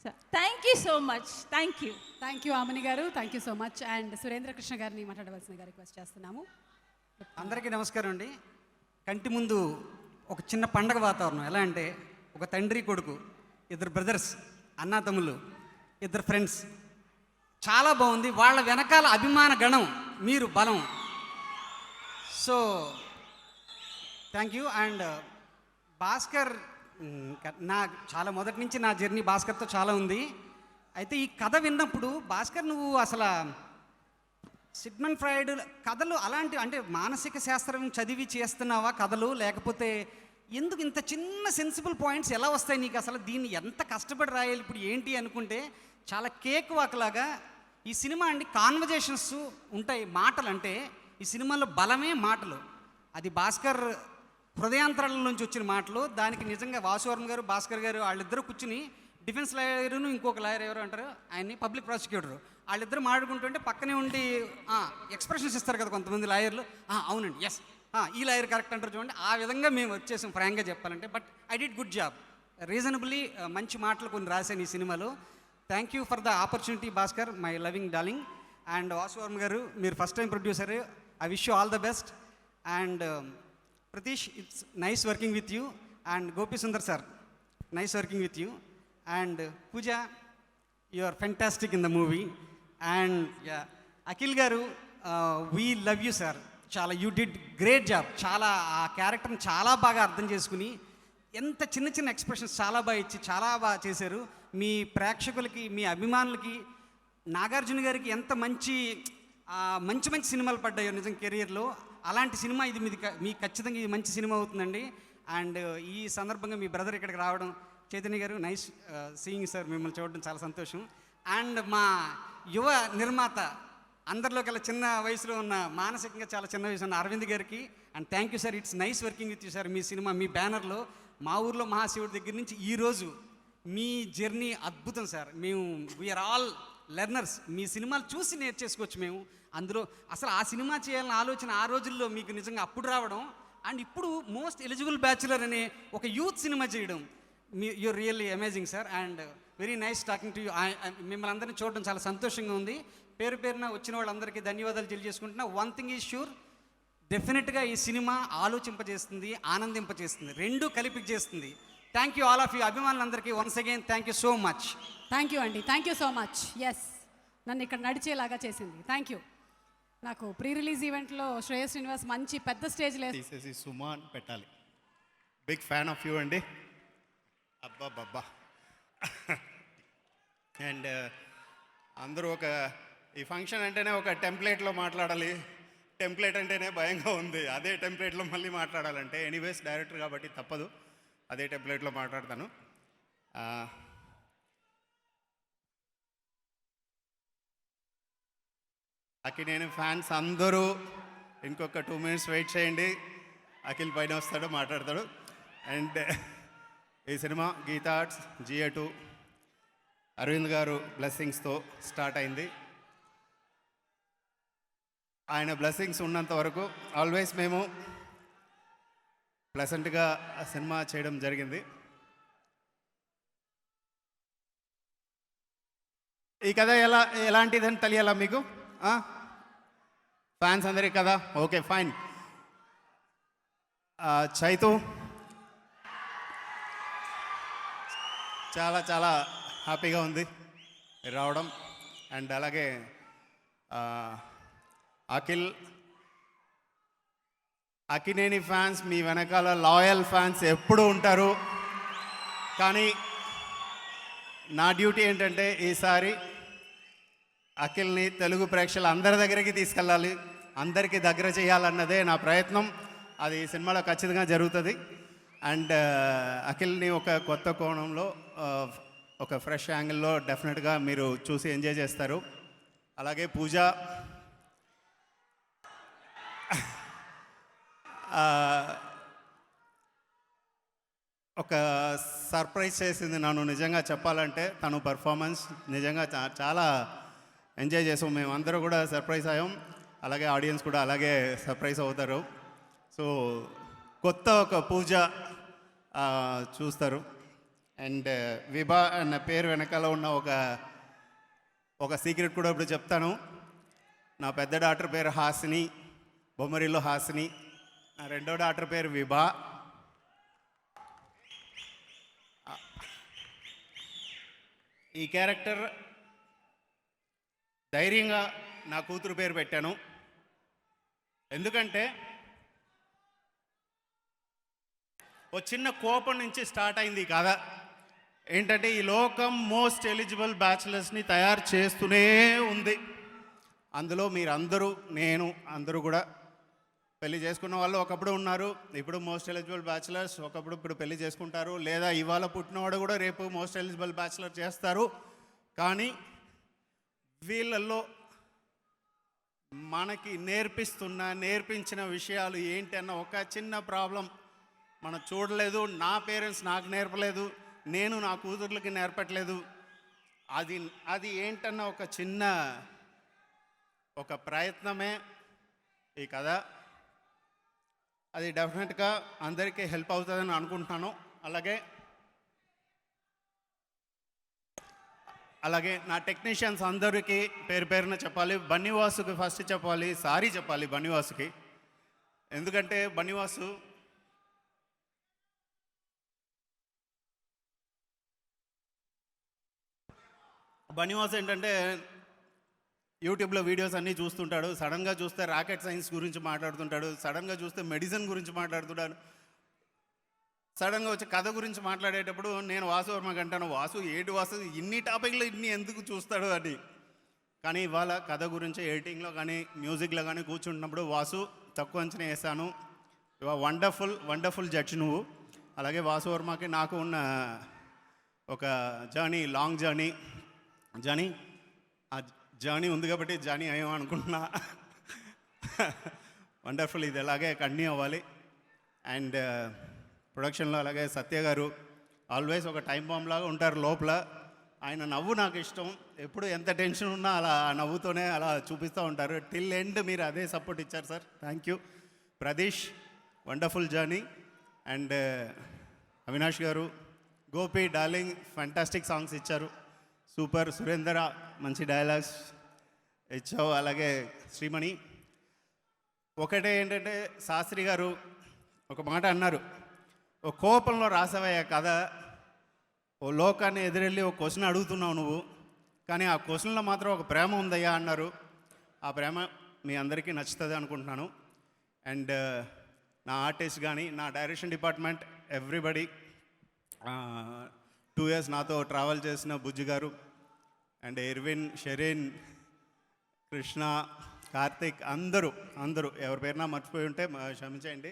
So thank you so much. Thank you Aamani garu. Thank you so much. And Surendra Krishna గారిని మాట్లాడవలసిందిగా రిక్వెస్ట్ చేస్తున్నాము. అందరికీ నమస్కారం అండి. కంటి ముందు ఒక చిన్న పండగ వాతావరణం. ఎలా అంటే ఒక తండ్రి కొడుకు, 2 బ్రదర్స్, అన్నా తమ్ముళ్ళు, 2 ఫ్రెండ్స్, చాలా బాగుంది. వాళ్ళ వెనకాల అభిమాన గణం, మీరు బలం. So thank you. And Bhaskar, నా చాలా మొదటి నుంచి నా జర్నీ భాస్కర్తో చాలా ఉంది. అయితే ఈ కథ విన్నప్పుడు భాస్కర్, నువ్వు అసలు సిగ్మండ్ ఫ్రాయిడ్ కథలు అలాంటి, అంటే మానసిక శాస్త్రం చదివి చేస్తున్నావా కథలు, లేకపోతే ఎందుకు ఇంత చిన్న సెన్సిబుల్ పాయింట్స్ ఎలా వస్తాయి నీకు అసలు? దీన్ని ఎంత కష్టపడి రాయాలి ఇప్పుడు ఏంటి అనుకుంటే చాలా కేక్ వాక్లాగా ఈ సినిమా అండి. కాన్వర్జేషన్స్ ఉంటాయి, మాటలు అంటే ఈ సినిమాలో బలమే మాటలు. అది భాస్కర్ హృదయాంతరాల నుంచి వచ్చిన మాటలు. దానికి నిజంగా వాసువర్మ గారు, భాస్కర్ గారు వాళ్ళిద్దరూ కూర్చుని, డిఫెన్స్ లాయరును ఇంకొక లాయర్ ఎవరు అంటారు ఆయన్ని, పబ్లిక్ ప్రాసిక్యూటరు, వాళ్ళిద్దరు మాట్లాడుకుంటుంటే పక్కనే ఉండి ఎక్స్ప్రెషన్స్ ఇస్తారు కదా కొంతమంది లాయర్లు, అవునండి, ఎస్, ఈ లాయర్ కరెక్ట్ అంటారు చూడండి. ఆ విధంగా మేము వచ్చేసాం ఫ్రాంక్గా చెప్పాలంటే. But I did good job, reasonably మంచి మాటలు కొన్ని రాశాను ఈ సినిమాలో. Thank you for the opportunity Bhaskar, my loving darling. And Vasu Varma garu, మీరు first time producer, I wish you all the best. And Pratheesh, it's nice working with you. And Gopi Sundar sir, nice working with you. And Pooja, you are fantastic in the movie. And Akhil garu, we love you sir. చాలా, you did great job. చాలా ఆ క్యారెక్టర్ని చాలా బాగా అర్థం చేసుకుని, ఎంత చిన్న చిన్న ఎక్స్ప్రెషన్స్ చాలా బాగా ఇచ్చి చాలా బాగా చేశారు. మీ ప్రేక్షకులకి, మీ అభిమానులకి, నాగార్జున గారికి ఎంత మంచి మంచి మంచి సినిమాలు పడ్డాయో నిజం కెరియర్లో. అలాంటి సినిమా ఇది మీకు ఖచ్చితంగా ఇది మంచి సినిమా అవుతుందండి. అండ్ ఈ సందర్భంగా మీ బ్రదర్ ఇక్కడికి రావడం, చైతన్య గారు, నైస్ సీయింగ్ సార్, మిమ్మల్ని చూడడం చాలా సంతోషం. అండ్ మా యువ నిర్మాత, అందరిలోకెల్లా చిన్న వయసులో ఉన్న, మానసికంగా చాలా చిన్న వయసు ఉన్న అరవింద్ గారికి, and thank you sir, it's nice working with you sir. మీ సినిమా, మీ బ్యానర్లో మా ఊర్లో మహాశివుడి దగ్గర నుంచి ఈరోజు మీ జర్నీ అద్భుతం సార్. మేము వీఆర్ ఆల్ లెర్నర్స్. మీ సినిమాలు చూసి నేర్చేసుకోవచ్చు మేము. అందులో అసలు ఆ సినిమా చేయాలన్న ఆలోచన ఆ రోజుల్లో మీకు నిజంగా అప్పుడు రావడం, అండ్ ఇప్పుడు మోస్ట్ ఎలిజిబుల్ బ్యాచులర్ అనే ఒక యూత్ సినిమా చేయడం, you're really amazing sir. And very nice talking to you. మిమ్మల్ని అందరినీ చూడడం చాలా సంతోషంగా ఉంది. పేరు పేరున వచ్చిన వాళ్ళందరికీ ధన్యవాదాలు తెలియజేసుకుంటున్నా. వన్ థింగ్ ఈజ్ ష్యూర్, డెఫినెట్గా ఈ సినిమా ఆలోచింపజేస్తుంది, ఆనందింపజేస్తుంది, రెండూ కలిపి చేస్తుంది. Thank you all of you, అభిమానులందరికీ once again thank you so much. Thank you అండి, thank you so much. Yes, నన్ను ఇక్కడ నడిచేలాగా చేసింది. Thank you. నాకు ప్రీ రిలీజ్ ఈవెంట్లో శ్రేయస్ శ్రీనివాస్ మంచి పెద్ద స్టేజ్లో తీసేసి సుమా అని పెట్టాలి. బిగ్ ఫ్యాన్ ఆఫ్ యూ అండి. అబ్బా బాబా. అండ్ అందరూ ఈ ఫంక్షన్ అంటేనే ఒక టెంప్లెట్లో మాట్లాడాలి. టెంప్లెట్ అంటేనే భయంగా ఉంది. అదే టెంప్లెట్లో మళ్ళీ మాట్లాడాలంటే, ఎనీవేస్ డైరెక్టర్ కాబట్టి తప్పదు, అదే టెంప్లెట్లో మాట్లాడతాను. అఖిల్ ఫ్యాన్స్ అందరూ ఇంకొక 2 minutes వెయిట్ చేయండి. అఖిల్ పైన వస్తాడు, మాట్లాడతాడు. అండ్ ఈ cinema Gita arts GA2 Arvind గారు బ్లెస్సింగ్స్తో స్టార్ట్ అయింది. ఆయన బ్లెస్సింగ్స్ ఉన్నంత వరకు ఆల్వేస్ మేము ప్లెజెంట్గా ఆ సినిమా చేయడం జరిగింది. ఈ కథ ఎలాంటిదని తెలియాలా మీకు? ఫ్యాన్స్ అందరికి కదా, ఓకే ఫైన్. చైతు చాలా చాలా హ్యాపీగా ఉంది రావడం. అండ్ అలాగే అక్కినేని ఫ్యాన్స్, మీ వెనకాల లాయల్ ఫ్యాన్స్ ఎప్పుడూ ఉంటారు. కానీ నా డ్యూటీ ఏంటంటే ఈసారి అఖిల్ని తెలుగు ప్రేక్షకులు అందరి దగ్గరికి తీసుకెళ్ళాలి, అందరికీ దగ్గర చేయాలన్నదే నా ప్రయత్నం. అది ఈ సినిమాలో ఖచ్చితంగా జరుగుతుంది. అండ్ అఖిల్ని ఒక కొత్త కోణంలో, ఒక ఫ్రెష్ యాంగిల్లో డెఫినెట్గా మీరు చూసి ఎంజాయ్ చేస్తారు. అలాగే పూజ ఒక సర్ప్రైజ్ చేసింది నన్ను. నిజంగా చెప్పాలంటే తను పర్ఫార్మెన్స్ నిజంగా చాలా ఎంజాయ్ చేసాం. మేము అందరూ కూడా సర్ప్రైజ్ అయ్యాం. అలాగే ఆడియన్స్ కూడా అలాగే సర్ప్రైజ్ అవుతారు. సో కొత్త ఒక పూజ చూస్తారు. అండ్ విభా అన్న పేరు వెనకాల ఉన్న ఒక సీక్రెట్ కూడా ఇప్పుడు చెప్తాను. నా పెద్ద డాక్టర్ పేరు హాసిని, బొమ్మరిలో హాసిని. నా రెండో డాక్టర్ పేరు విభా. ఈ క్యారెక్టర్ ధైర్యంగా నా కూతురు పేరు పెట్టాను. ఎందుకంటే ఓ చిన్న కోపం నుంచి స్టార్ట్ అయింది ఈ కథ. ఏంటంటే ఈ లోకం మోస్ట్ ఎలిజిబుల్ బ్యాచిలర్స్ని తయారు చేస్తూనే ఉంది. అందులో మీరందరూ, నేను, అందరూ కూడా పెళ్లి చేసుకున్న వాళ్ళు ఒకప్పుడు ఉన్నారు. ఇప్పుడు మోస్ట్ ఎలిజిబుల్ బ్యాచిలర్స్ ఇప్పుడు పెళ్లి చేసుకుంటారు. లేదా ఇవాళ పుట్టినవాడు కూడా రేపు మోస్ట్ ఎలిజిబుల్ బ్యాచిలర్ చేస్తారు. కానీ వీళ్ళల్లో మనకి నేర్పించిన విషయాలు ఏంటన్న ఒక చిన్న ప్రాబ్లం మనం చూడలేదు. నా పేరెంట్స్ నాకు నేర్పలేదు, నేను నా కూతుర్లకి నేర్పట్లేదు. అది ఏంటన్న ఒక చిన్న ప్రయత్నమే ఈ కథ. అది డెఫినెట్గా అందరికీ హెల్ప్ అవుతుందని అనుకుంటున్నాను. అలాగే నా టెక్నీషియన్స్ అందరికీ పేరు పేరున చెప్పాలి. బన్నీవాసుకి ఫస్ట్ చెప్పాలి, సారీ చెప్పాలి బన్నీవాసుకి. ఎందుకంటే బన్నీవాసు ఏంటంటే యూట్యూబ్లో వీడియోస్ అన్నీ చూస్తుంటాడు. సడన్గా చూస్తే రాకెట్ సైన్స్ గురించి మాట్లాడుతుంటాడు, సడన్గా చూస్తే మెడిసిన్ గురించి మాట్లాడుతుంటాడు. సడన్గా వచ్చి కథ గురించి మాట్లాడేటప్పుడు నేను వాసు వర్మకి అంటాను, వాసు ఇన్ని టాపిక్లు ఎందుకు చూస్తాడు అని. కానీ ఇవాళ కథ గురించి ఎడిటింగ్లో కానీ మ్యూజిక్లో కానీ కూర్చుంటున్నప్పుడు వాసు తక్కువ అంచనా వేసాను. వండర్ఫుల్ జడ్జ్ నువ్వు. అలాగే వాసు వర్మకి నాకు ఉన్న ఒక లాంగ్ జర్నీ ఆ జర్నీ ఉంది కాబట్టి జానీ అయ్యాం అనుకుంటున్నా. వండర్ఫుల్. ఇది అలాగే కంటిన్యూ అవ్వాలి. అండ్ ప్రొడక్షన్లో అలాగే సత్య గారు ఆల్వేస్ ఒక టైం బాంబ్ లాగా ఉంటారు లోపల. ఆయన నవ్వు నాకు ఇష్టం. ఎప్పుడు ఎంత టెన్షన్ ఉన్నా అలా నవ్వుతోనే అలా చూపిస్తూ ఉంటారు. టిల్ ఎండ్ మీరు అదే సపోర్ట్ ఇచ్చారు sir, thank you. Pradeesh wonderful journey. And Avinash గారు, గోపి డార్లింగ్ ఫ్యాంటాస్టిక్ సాంగ్స్ ఇచ్చారు, సూపర్. సురేందర్ మంచి డైలాగ్స్ ఇచ్చావు. అలాగే శ్రీమణి. ఒకటే ఏంటంటే శాస్త్రి గారు ఒక మాట అన్నారు, ఓ కోపంలో రాసావయ్యా కథ, ఓ లోకాన్ని ఎదురెళ్ళి ఒక క్వశ్చన్ అడుగుతున్నావు నువ్వు, కానీ ఆ క్వశ్చన్లో మాత్రం ఒక ప్రేమ ఉందయ్యా అన్నారు. ఆ ప్రేమ మీ అందరికీ నచ్చుతుంది అనుకుంటున్నాను. అండ్ నా ఆర్టిస్ట్ కానీ నా డైరెక్షన్ డిపార్ట్మెంట్ ఎవ్రీబడి, 2 years నాతో ట్రావెల్ చేసిన బుజ్జి గారు అండ్ ఎర్విన్, షెరీన్, కృష్ణ, కార్తిక్, అందరూ ఎవరి పేరున మర్చిపోయి ఉంటే క్షమించండి.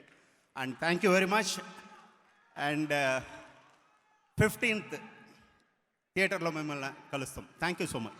And thank you very much. And 15th థియేటర్లో మిమ్మల్ని కలుస్తాం. Thank you so much.